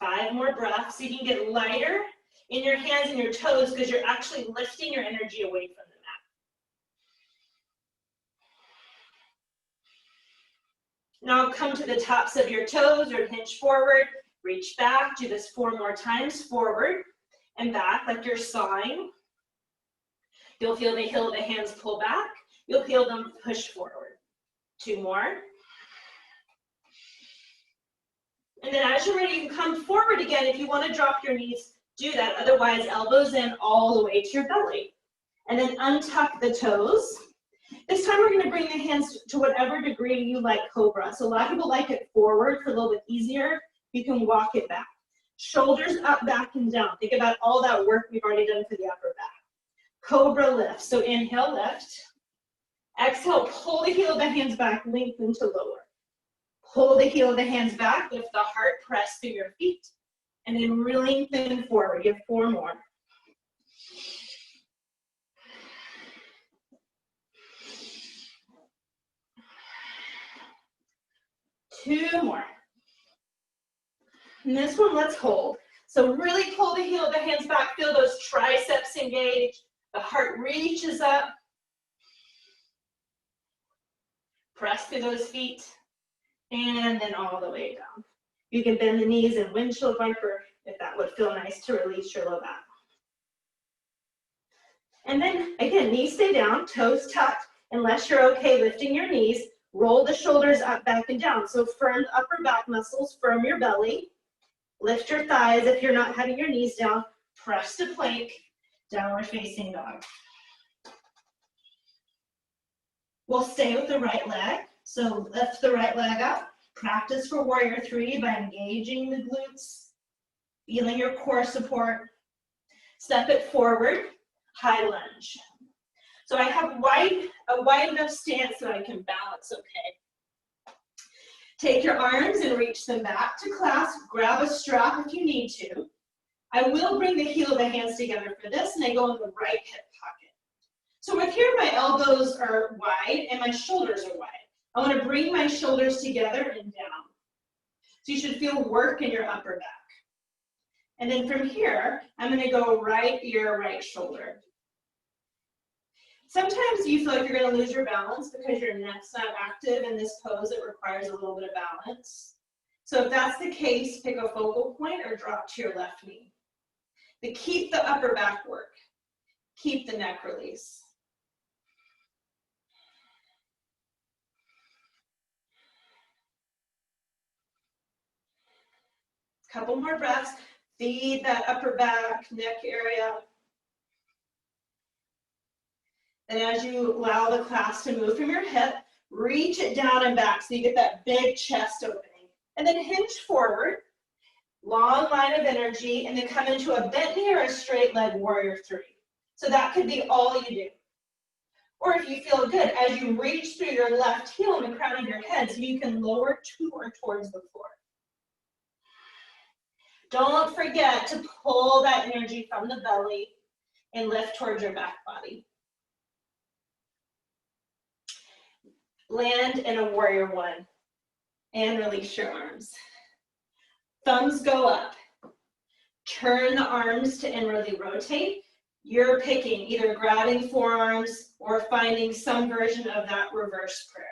5 more breaths. So you can get lighter in your hands and your toes because you're actually lifting your energy away from the mat. Now come to the tops of your toes or hinge forward, reach back, do this 4 more times, forward and back like you're sawing. You'll feel the heel of the hands pull back, you'll feel them push forward. 2 more. And then as you're ready, you can come forward again. If you want to drop your knees, do that. Otherwise, elbows in all the way to your belly. And then untuck the toes. This time we're going to bring the hands to whatever degree you like cobra. So a lot of people like it forward for a little bit easier. You can walk it back. Shoulders up, back, and down. Think about all that work we've already done for the upper back. Cobra lift. So inhale, lift. Exhale, pull the heel of the hands back, lengthen to lower. Pull the heel of the hands back, lift the heart, press through your feet, and then lengthen forward. You have 4 more. Two more. And this one, let's hold. So really pull the heel of the hands back, feel those triceps engage, the heart reaches up. Press through those feet, and then all the way down. You can bend the knees and windshield wiper if that would feel nice to release your low back. And then again, knees stay down, toes tucked, unless you're okay lifting your knees. Roll the shoulders up, back, and down. So firm the upper back muscles, firm your belly. Lift your thighs if you're not having your knees down. Press to plank, downward facing dog. We'll stay with the right leg. So lift the right leg up. Practice for warrior 3 by engaging the glutes, feeling your core support. Step it forward, high lunge. So I have a wide enough stance so I can balance okay. Take your arms and reach them back to clasp. Grab a strap if you need to. I will bring the heel of the hands together for this, and I go in the right hip pocket. So with here, my elbows are wide and my shoulders are wide. I want to bring my shoulders together and down. So you should feel work in your upper back. And then from here, I'm going to go right ear, right shoulder. Sometimes you feel like you're going to lose your balance because your neck's not active in this pose. It requires a little bit of balance. So if that's the case, pick a focal point or drop to your left knee. But keep the upper back work. Keep the neck release. Couple more breaths. Feed that upper back, neck area. And as you allow the class to move from your hip, reach it down and back so you get that big chest opening. And then hinge forward, long line of energy, and then come into a bent knee or a straight leg warrior three. So that could be all you do. Or if you feel good, as you reach through your left heel and the crown of your head, so you can lower to or towards the floor. Don't forget to pull that energy from the belly and lift towards your back body. Land in a warrior one and release your arms. Thumbs go up. Turn the arms to inwardly rotate. You're picking either grabbing forearms or finding some version of that reverse prayer.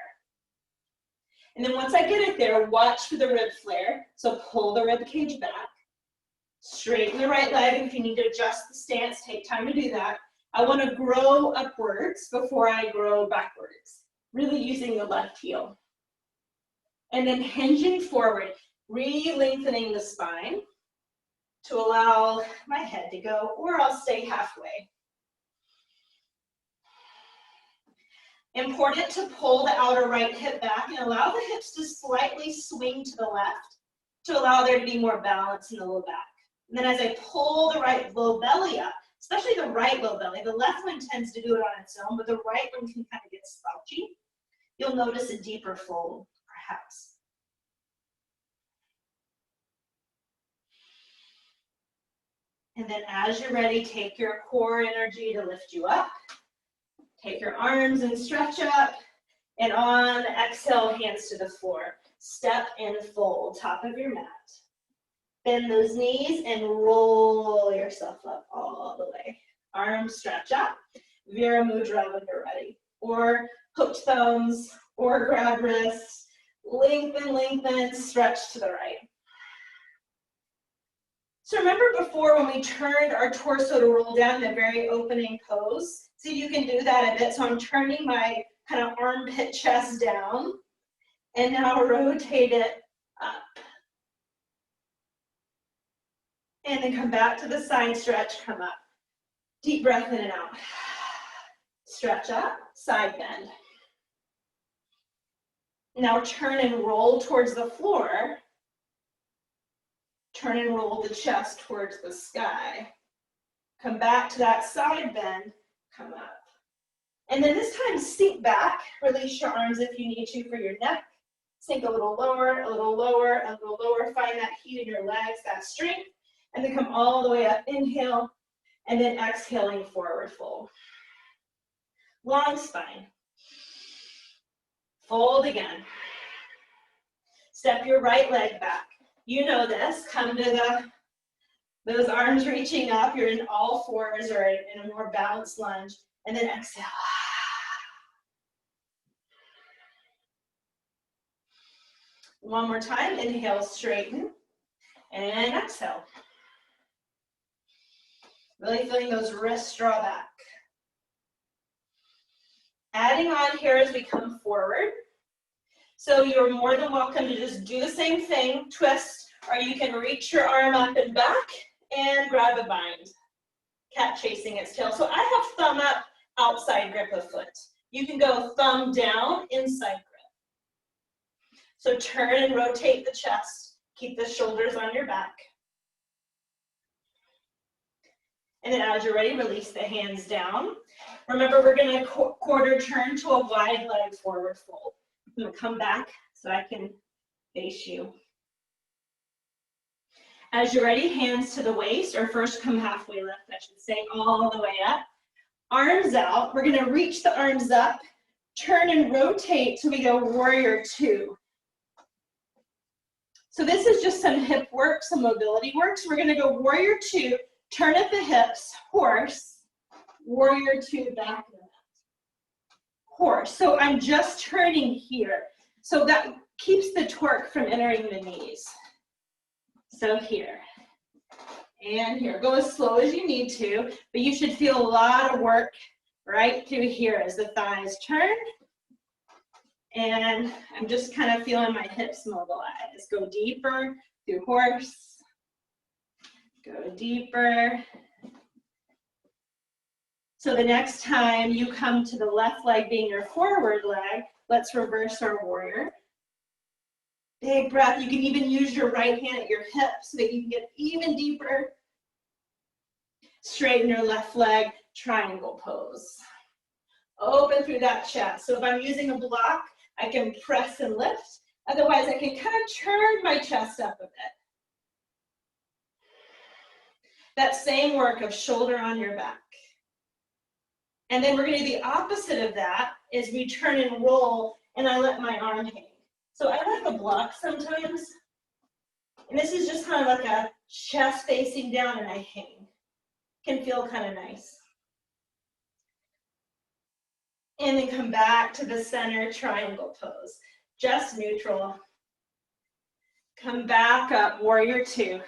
And then once I get it there, watch for the rib flare. So pull the rib cage back. Straighten the right leg. If you need to adjust the stance, take time to do that. I want to grow upwards before I grow backwards. Really using the left heel. And then hinging forward, re-lengthening the spine to allow my head to go, or I'll stay halfway. Important to pull the outer right hip back and allow the hips to slightly swing to the left to allow there to be more balance in the low back. And then as I pull the right low belly up, especially the right low belly, the left one tends to do it on its own, but the right one can kind of get slouchy. You'll notice a deeper fold, perhaps. And then as you're ready, take your core energy to lift you up. Take your arms and stretch up. And on exhale, hands to the floor. Step and fold, top of your mat. Bend those knees and roll yourself up all the way. Arms stretch up. Vira Mudra when you're ready. Or hooked thumbs, or grab wrists. Lengthen, lengthen, stretch to the right. So remember before when we turned our torso to roll down in the very opening pose? See if you can do that a bit. So I'm turning my kind of armpit chest down and now rotate it up. And then come back to the side stretch, come up. Deep breath in and out. Stretch up, side bend. Now turn and roll towards the floor. Turn and roll the chest towards the sky. Come back to that side bend, come up. And then this time sink back, release your arms if you need to for your neck. Sink a little lower, a little lower, a little lower. Find that heat in your legs, that strength. And then come all the way up, inhale, and then exhaling forward fold. Long spine. Fold again. Step your right leg back. You know this, come to those arms reaching up. You're in all fours or in a more balanced lunge. And then exhale. One more time, inhale, straighten. And exhale. Really feeling those wrists draw back. Adding on here as we come forward. So you're more than welcome to just do the same thing, twist, or you can reach your arm up and back and grab a bind. Cat chasing its tail. So I have thumb up, outside grip of foot. You can go thumb down, inside grip. So turn and rotate the chest. Keep the shoulders on your back. And then as you're ready, release the hands down. Remember, we're going to quarter turn to a wide leg forward fold. I'm going to come back so I can face you. As you're ready, hands to the waist, or first come halfway lift, I should say, all the way up. Arms out. We're going to reach the arms up, turn and rotate till we go warrior two. So this is just some hip work, some mobility work. So we're going to go warrior two, turn at the hips, horse, warrior two, back of the mat. Horse. So I'm just turning here. So that keeps the torque from entering the knees. So here and here. Go as slow as you need to, but you should feel a lot of work right through here as the thighs turn. And I'm just kind of feeling my hips mobilize. Go deeper through horse, Go deeper. So the next time you come to the left leg being your forward leg, let's reverse our warrior. Big breath. You can even use your right hand at your hip so that you can get even deeper. Straighten your left leg, triangle pose. Open through that chest. So if I'm using a block, I can press and lift. Otherwise, I can kind of turn my chest up a bit. That same work of shoulder on your back. And then we're going to do the opposite of that, is we turn and roll, and I let my arm hang. So I like a block sometimes. And this is just kind of like a chest facing down, and I hang. Can feel kind of nice. And then come back to the center triangle pose. Just neutral. Come back up, warrior two.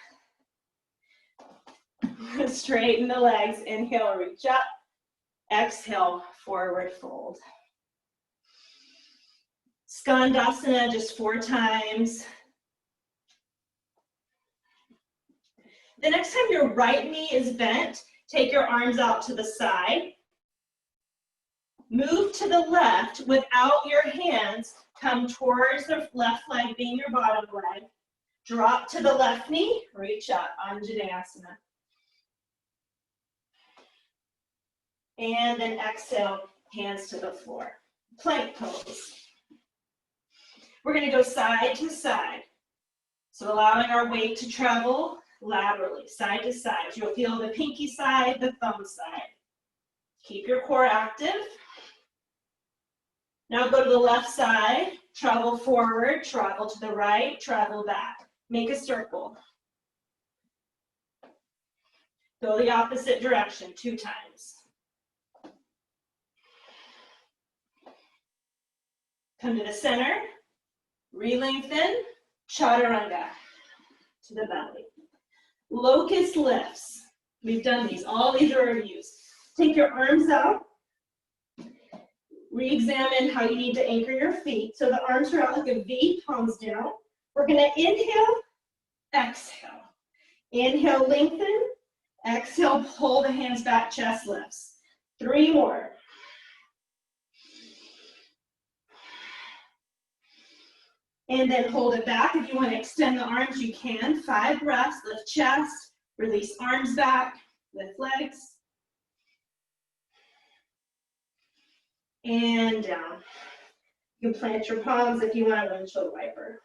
Straighten the legs, inhale, reach up. Exhale, forward fold. Skandasana just 4 times. The next time your right knee is bent, take your arms out to the side. Move to the left without your hands. Come towards the left leg being your bottom leg. Drop to the left knee, reach up, Anjaneyasana. And then exhale, hands to the floor. Plank pose. We're going to go side to side. So allowing our weight to travel laterally, side to side. You'll feel the pinky side, the thumb side. Keep your core active. Now go to the left side, travel forward, travel to the right, travel back. Make a circle. Go the opposite direction 2 times. Come to the center, re-lengthen, chaturanga to the belly. Locust lifts. We've done these. All these are reviews. Take your arms out. Re-examine how you need to anchor your feet. So the arms are out like a V, palms down. We're going to inhale, exhale. Inhale, lengthen. Exhale, pull the hands back, chest lifts. 3 more. And then hold it back. If you want to extend the arms, you can. 5 breaths, lift chest, release arms back, lift legs. And down. You can plant your palms if you want a windshield wiper.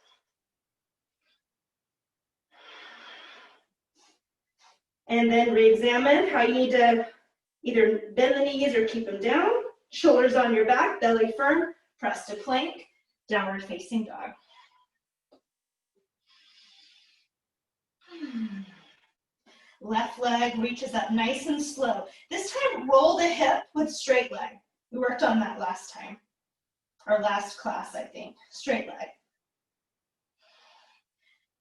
And then re-examine how you need to either bend the knees or keep them down. Shoulders on your back, belly firm, press to plank, downward facing dog. Left leg reaches up nice and slow. This time, roll the hip with straight leg. We worked on that last time, or last class, I think. Straight leg.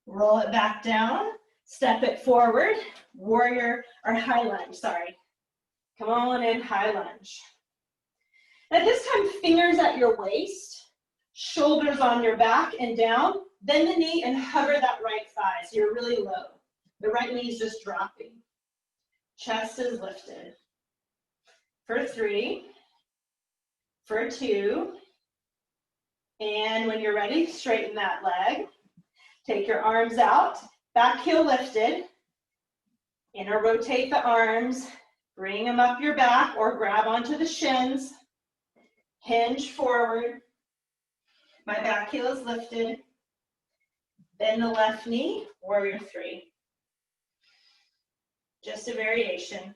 Roll it back down, step it forward, warrior, or high lunge, sorry. Come on in, high lunge. Now this time, fingers at your waist, shoulders on your back and down, bend the knee and hover that right thigh so you're really low. The right knee is just dropping. Chest is lifted. For 3, for 2, and when you're ready, straighten that leg. Take your arms out, back heel lifted. Inner rotate the arms, bring them up your back or grab onto the shins. Hinge forward. My back heel is lifted. Bend the left knee, warrior 3. Just a variation.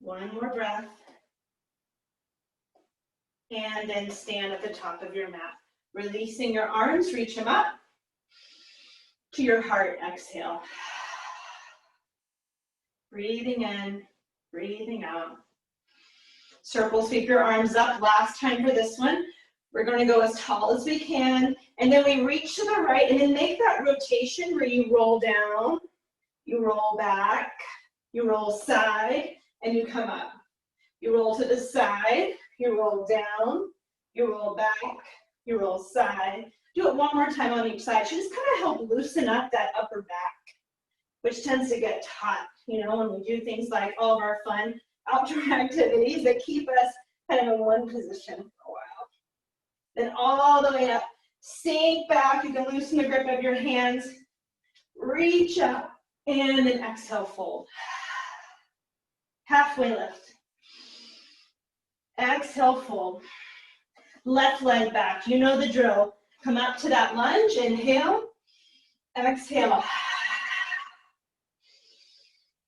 One more breath. And then stand at the top of your mat. Releasing your arms, reach them up. To your heart, exhale. Breathing in, breathing out. Circle, sweep your arms up. Last time for this one. We're going to go as tall as we can. And then we reach to the right and then make that rotation where you roll down, you roll back, you roll side, and you come up. You roll to the side, you roll down, you roll back, you roll side. Do it one more time on each side. Should just kind of help loosen up that upper back, which tends to get taut, you know, when we do things like all of our fun outdoor activities that keep us kind of in one position for a while. Then all the way up, sink back. You can loosen the grip of your hands, reach up, and then exhale, fold. Halfway lift. Exhale, fold. Left leg back. You know the drill. Come up to that lunge. Inhale. Exhale.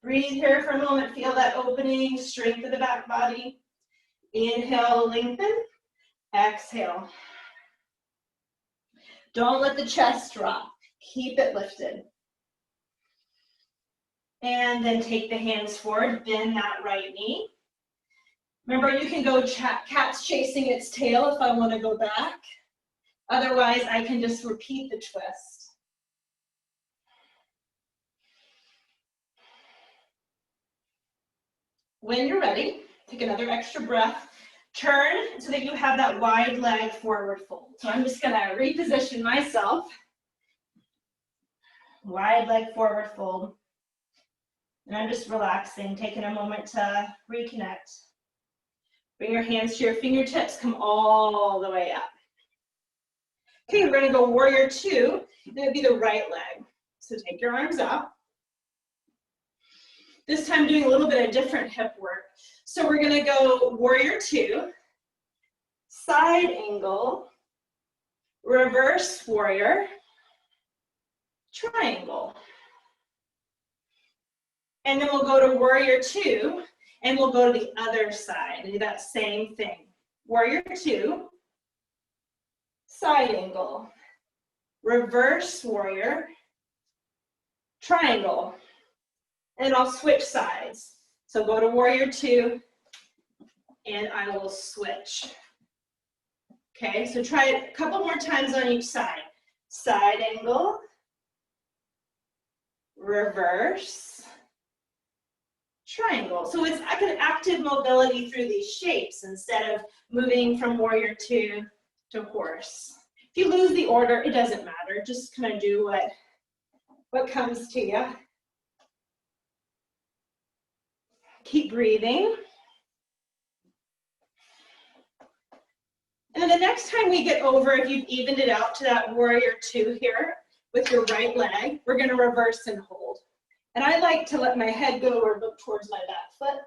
Breathe here for a moment. Feel that opening, strength of the back body. Inhale, lengthen. Exhale. Don't let the chest drop. Keep it lifted. And then take the hands forward. Bend that right knee. Remember, you can go cat's chasing its tail if I want to go back. Otherwise, I can just repeat the twist. When you're ready, take another extra breath. Turn so that you have that wide leg forward fold. So I'm just going to reposition myself. Wide leg forward fold. And I'm just relaxing, taking a moment to reconnect. Bring your hands to your fingertips, come all the way up. Okay, we're gonna go warrior two. That would be the right leg. So take your arms out. This time doing a little bit of different hip work. So we're gonna go warrior two, side angle, reverse warrior, triangle. And then we'll go to warrior two, and we'll go to the other side and do that same thing. Warrior two, side angle, reverse warrior, triangle. And I'll switch sides. So go to warrior two, and I will switch. Okay, so try it a couple more times on each side. Side angle, reverse, triangle. So it's like an active mobility through these shapes instead of moving from warrior two to horse. If you lose the order, it doesn't matter. Just kind of do what comes to you. Keep breathing. And then the next time we get over, if you've evened it out to that warrior two here with your right leg, we're going to reverse and hold. And I like to let my head go or look towards my back foot.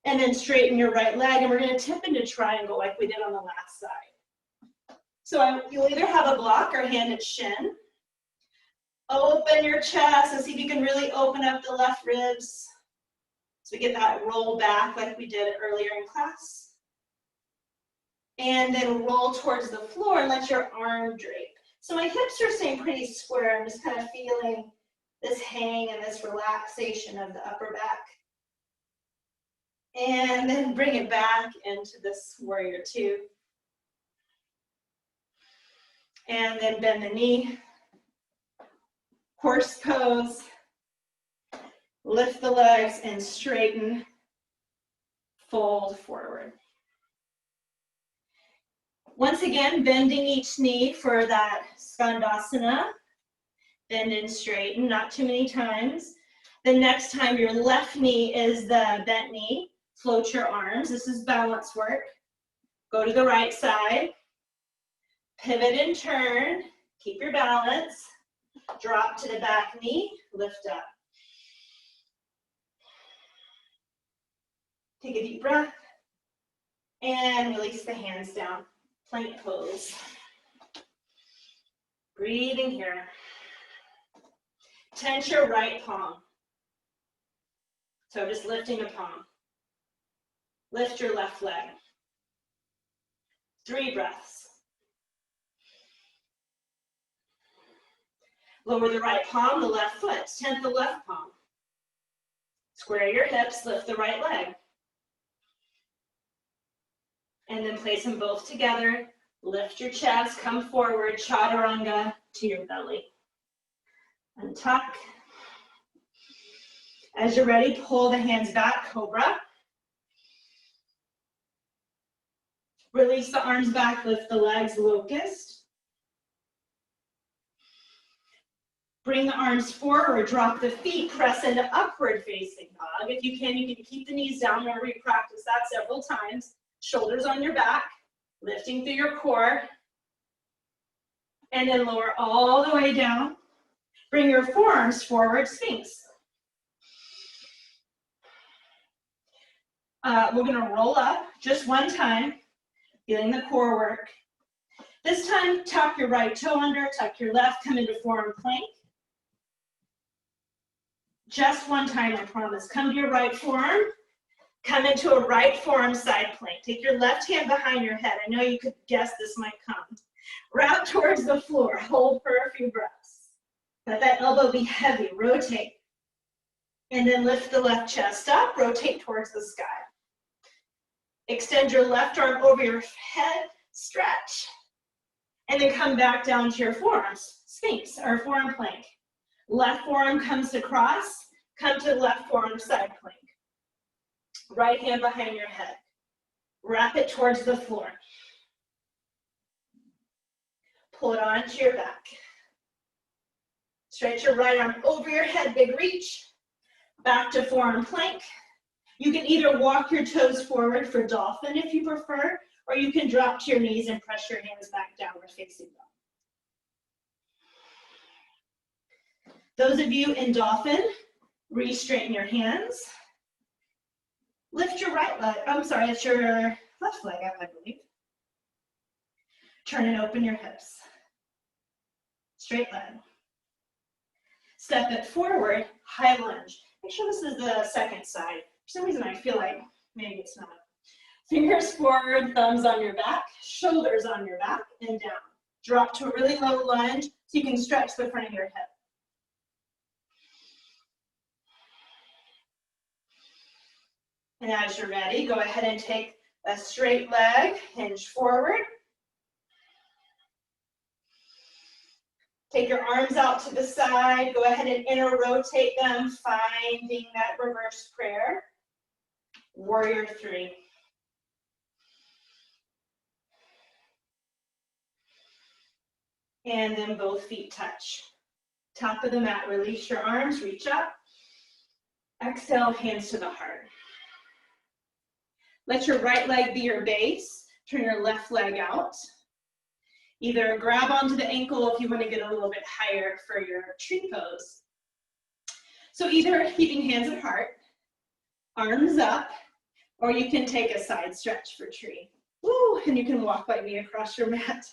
And then straighten your right leg, and we're going to tip into triangle like we did on the last side. So you'll either have a block or hand at shin. Open your chest and see if you can really open up the left ribs. So we get that roll back like we did earlier in class. And then roll towards the floor and let your arm drape. So my hips are staying pretty square. I'm just kind of feeling this hang and this relaxation of the upper back. And then bring it back into this warrior two. And then bend the knee. Horse pose. Lift the legs and straighten. Fold forward. Once again, bending each knee for that skandasana. Bend and straighten, not too many times. The next time your left knee is the bent knee, float your arms. This is balance work. Go to the right side. Pivot and turn. Keep your balance. Drop to the back knee, lift up. Take a deep breath. And release the hands down. Plank pose. Breathing here. Tense your right palm. So just lifting the palm. Lift your left leg. 3 breaths. Lower the right palm, the left foot. Tense the left palm. Square your hips, lift the right leg. And then place them both together. Lift your chest, come forward, chaturanga to your belly. Untuck. As you're ready, pull the hands back, cobra. Release the arms back, lift the legs, locust. Bring the arms forward, drop the feet, press into upward facing dog. If you can keep the knees down. Remember, you practice that several times. Shoulders on your back, lifting through your core. And then lower all the way down. Bring your forearms forward, Sphinx. We're gonna roll up just one time, feeling the core work. This time, tuck your right toe under, tuck your left, come into forearm plank. Just one time, I promise. Come to your right forearm, come into a right forearm side plank. Take your left hand behind your head. I know you could guess this might come. Route towards the floor, hold for a few breaths. Let that elbow be heavy, rotate. And then lift the left chest up, rotate towards the sky. Extend your left arm over your head, stretch. And then come back down to your forearms, Sphinx, or forearm plank. Left forearm comes across, come to left forearm side plank. Right hand behind your head. Wrap it towards the floor. Pull it onto your back. Stretch your right arm over your head, big reach. Back to forearm plank. You can either walk your toes forward for dolphin if you prefer, or you can drop to your knees and press your hands back downward facing dog. Those of you in dolphin, re-straighten your hands. Lift your right leg, it's your left leg, I believe. Turn and open your hips. Straight leg. Step it forward, high lunge. Make sure this is the second side. For some reason I feel like maybe it's not. Fingers forward, thumbs on your back, shoulders on your back, and down. Drop to a really low lunge so you can stretch the front of your hip. And as you're ready, go ahead and take a straight leg, hinge forward. Take your arms out to the side. Go ahead and inner rotate them, finding that reverse prayer. Warrior three. And then both feet touch. Top of the mat, release your arms, reach up. Exhale, hands to the heart. Let your right leg be your base. Turn your left leg out. Either grab onto the ankle if you want to get a little bit higher for your tree pose. So either keeping hands at heart, arms up, or you can take a side stretch for tree. Woo, and you can walk like me across your mat.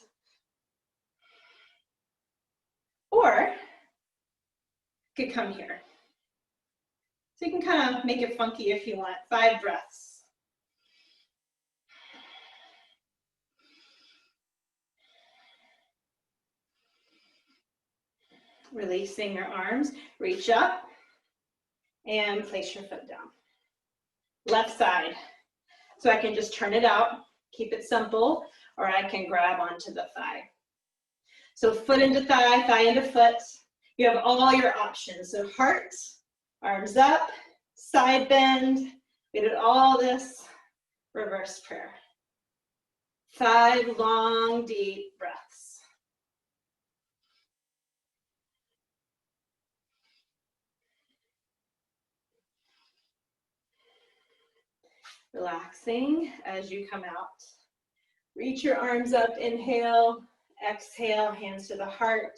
Or you could come here. So you can kind of make it funky if you want. 5 breaths. Releasing your arms, reach up and place your foot down. Left side. So I can just turn it out, keep it simple, or I can grab onto the thigh. So foot into thigh, thigh into foot. You have all your options. So heart, arms up, side bend. We did all this, reverse prayer. 5 long, deep breaths. Relaxing as you come out. Reach your arms up, inhale, exhale, hands to the heart.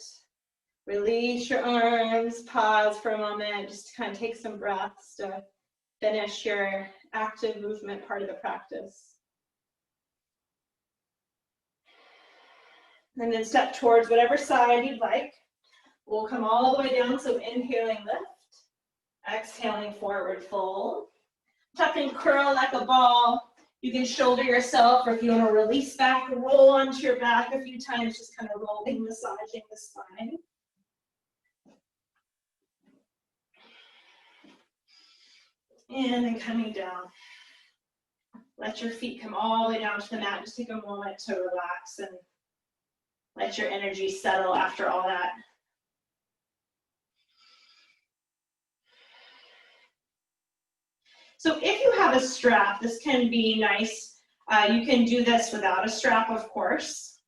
Release your arms, pause for a moment, just kind of take some breaths to finish your active movement part of the practice. And then step towards whatever side you'd like. We'll come all the way down, so inhaling lift, exhaling forward fold. Tuck and curl like a ball. You can shoulder yourself, or if you want to release back, roll onto your back a few times, just kind of rolling, massaging the spine. And then coming down. Let your feet come all the way down to the mat. Just take a moment to relax and let your energy settle after all that. So if you have a strap, this can be nice You can do this without a strap, of course,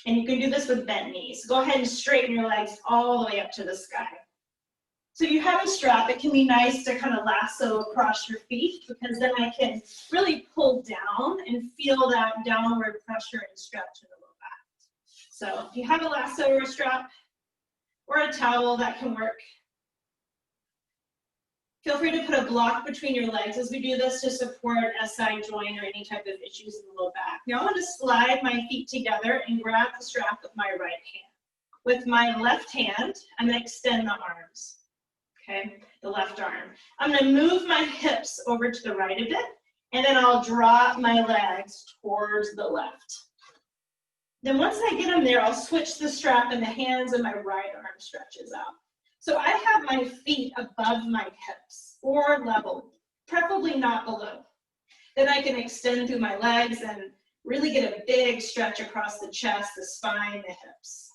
and you can do this with bent knees. Go ahead and straighten your legs all the way up to the sky. So if you have a strap, it can be nice to kind of lasso across your feet, because then I can really pull down and feel that downward pressure and stretch in the low back. So if you have a lasso or a strap or a towel, that can work. Feel free to put a block between your legs as we do this to support SI joint or any type of issues in the low back. Now I'm going to slide my feet together and grab the strap with my right hand. With my left hand, I'm going to extend the arms. Okay, the left arm. I'm going to move my hips over to the right a bit, and then I'll drop my legs towards the left. Then once I get them there, I'll switch the strap in the hands and my right arm stretches out. So I have my feet above my hips or level, preferably not below. Then I can extend through my legs and really get a big stretch across the chest, the spine, the hips.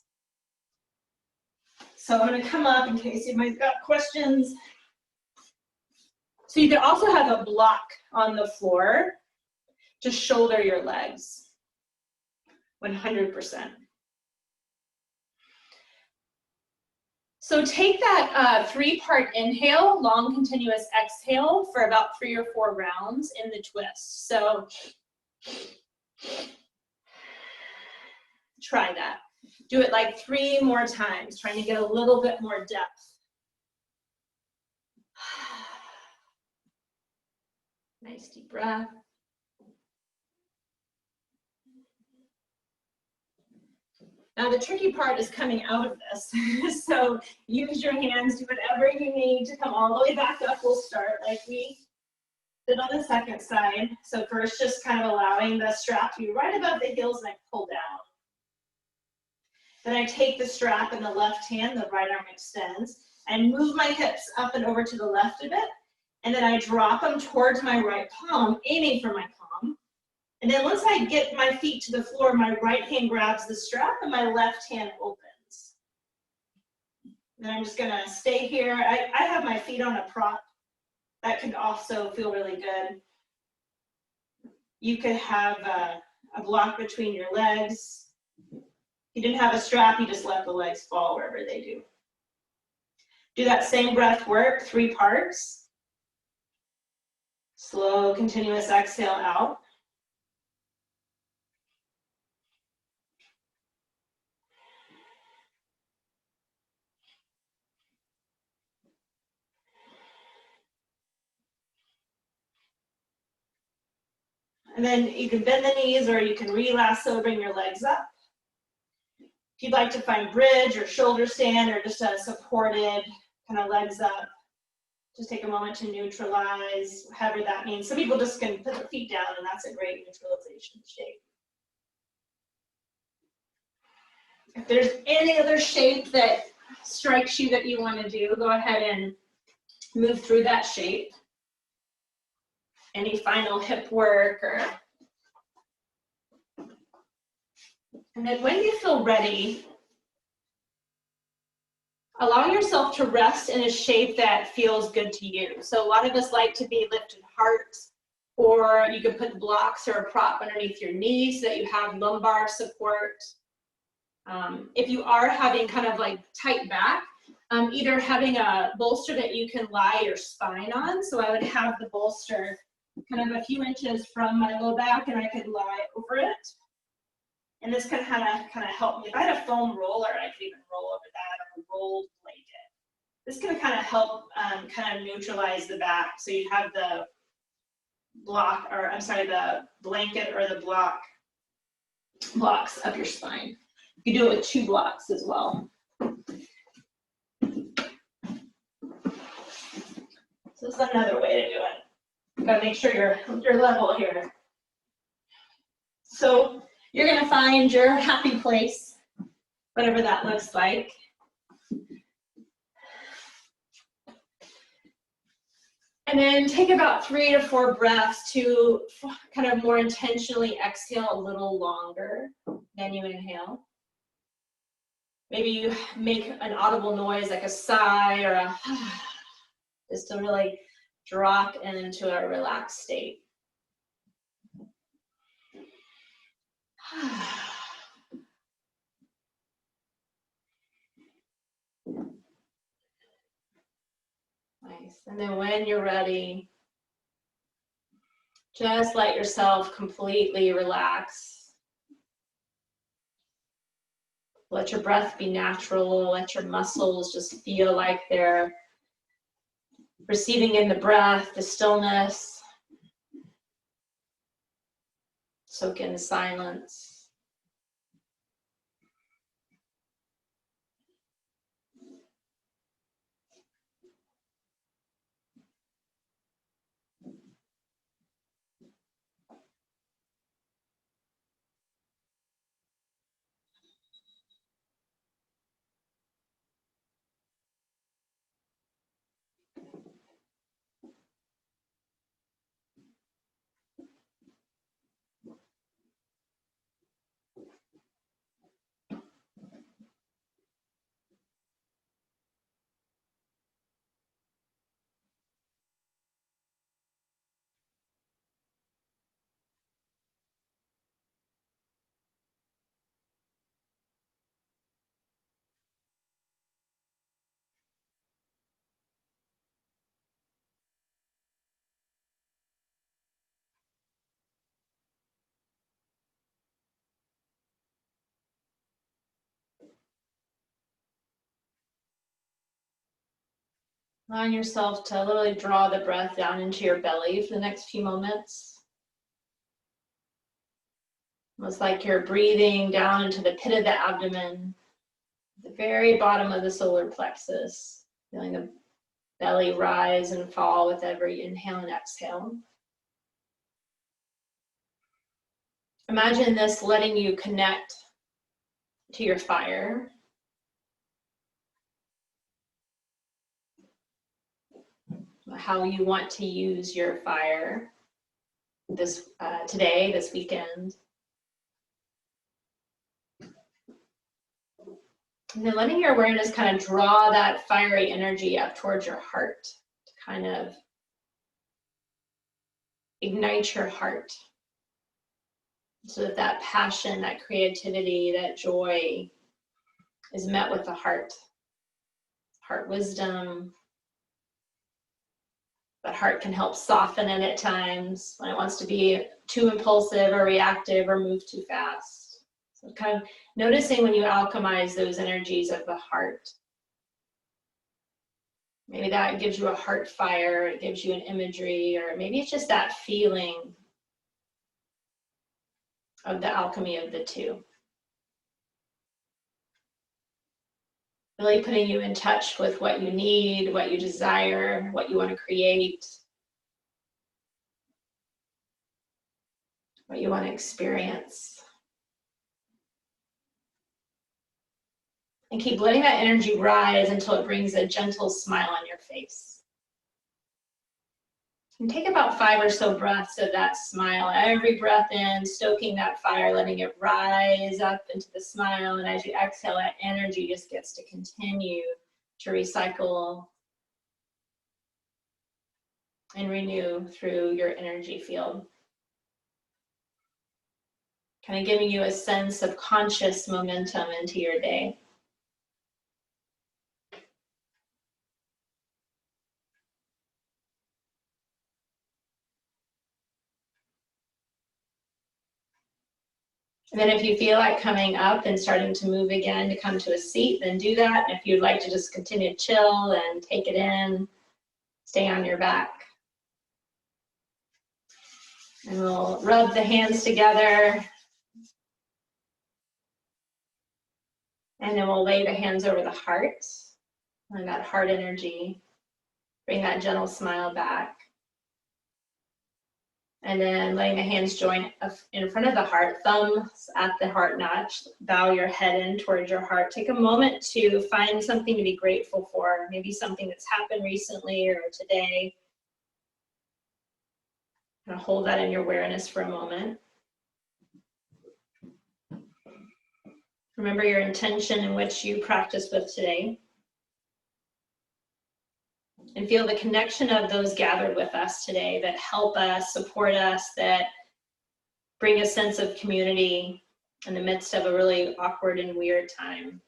So I'm going to come up in case you might have got questions. So you can also have a block on the floor to shoulder your legs, 100%. So take that 3-part inhale, long continuous exhale for about 3 or 4 rounds in the twist. So try that. Do it like 3 more times, trying to get a little bit more depth. Nice deep breath. Now the tricky part is coming out of this. So use your hands, do whatever you need to come all the way back up. We'll start like we did on the second side. So first, just kind of allowing the strap to be right above the heels and I pull down. Then I take the strap in the left hand, the right arm extends, and move my hips up and over to the left a bit. And then I drop them towards my right palm, aiming for my palm. And then once I get my feet to the floor, my right hand grabs the strap and my left hand opens. And I'm just gonna stay here. I have my feet on a prop. That could also feel really good. You could have a block between your legs. If you didn't have a strap, you just let the legs fall wherever they do. Do that same breath work, 3 parts. Slow, continuous exhale out. And then you can bend the knees or you can relasso, bring your legs up. If you'd like to find bridge or shoulder stand or just a supported kind of legs up, just take a moment to neutralize, however that means. Some people just can put their feet down and that's a great neutralization shape. If there's any other shape that strikes you that you want to do, go ahead and move through that shape. Any final hip work or... And then when you feel ready, allow yourself to rest in a shape that feels good to you. So a lot of us like to be lifted heart, or you could put blocks or a prop underneath your knees so that you have lumbar support. If you are having kind of like tight back, either having a bolster that you can lie your spine on. So I would have the bolster kind of a few inches from my low back and I could lie over it. And this can kind of help me. If I had a foam roller, I could even roll over that, or a rolled blanket. This can kind of help kind of neutralize the back. So you have the block, or I'm sorry, the blanket or the blocks up your spine. You can do it with 2 blocks as well. So this is another way to do it. You gotta make sure you're level here. So you're gonna find your happy place, whatever that looks like. And then take about 3 to 4 breaths to kind of more intentionally exhale a little longer than you inhale. Maybe you make an audible noise like a sigh or a just to really drop into a relaxed state. Nice. And then when you're ready, just let yourself completely relax. Let your breath be natural. Let your muscles just feel like they're receiving in the breath, the stillness. Soak in the silence. Allowing yourself to literally draw the breath down into your belly for the next few moments. Almost like you're breathing down into the pit of the abdomen, the very bottom of the solar plexus, feeling the belly rise and fall with every inhale and exhale. Imagine this letting you connect to your fire. How you want to use your fire this today, this weekend. And then letting your awareness kind of draw that fiery energy up towards your heart to kind of ignite your heart so that that passion, that creativity, that joy is met with the heart wisdom. That heart can help soften it at times when it wants to be too impulsive or reactive or move too fast. So kind of noticing when you alchemize those energies of the heart. Maybe that gives you a heart fire, it gives you an imagery, or maybe it's just that feeling of the alchemy of the two. Really putting you in touch with what you need, what you desire, what you want to create, what you want to experience. And keep letting that energy rise until it brings a gentle smile on your face. And take about 5 or so breaths of that smile. Every breath in, stoking that fire, letting it rise up into the smile. And as you exhale, that energy just gets to continue to recycle and renew through your energy field. Kind of giving you a sense of conscious momentum into your day. And then if you feel like coming up and starting to move again to come to a seat, then do that. And if you'd like to just continue to chill and take it in, stay on your back. And we'll rub the hands together. And then we'll lay the hands over the heart and that heart energy. Bring that gentle smile back. And then letting the hands join in front of the heart, thumbs at the heart notch. Bow your head in towards your heart. Take a moment to find something to be grateful for. Maybe something that's happened recently or today. Kind of hold that in your awareness for a moment. Remember your intention in which you practice with today. And feel the connection of those gathered with us today that help us, support us, that bring a sense of community in the midst of a really awkward and weird time.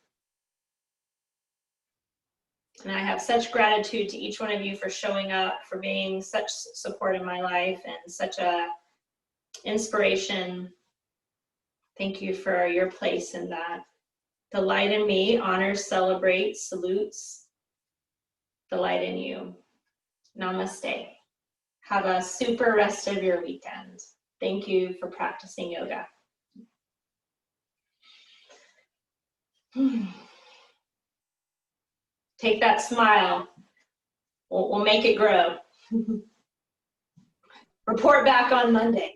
And I have such gratitude to each one of you for showing up, for being such support in my life and such a inspiration. Thank you for your place in that. The light in me honors, celebrates, salutes the light in you. Namaste. Have a super rest of your weekend. Thank you for practicing yoga. Take that smile. We'll make it grow. Report back on Monday.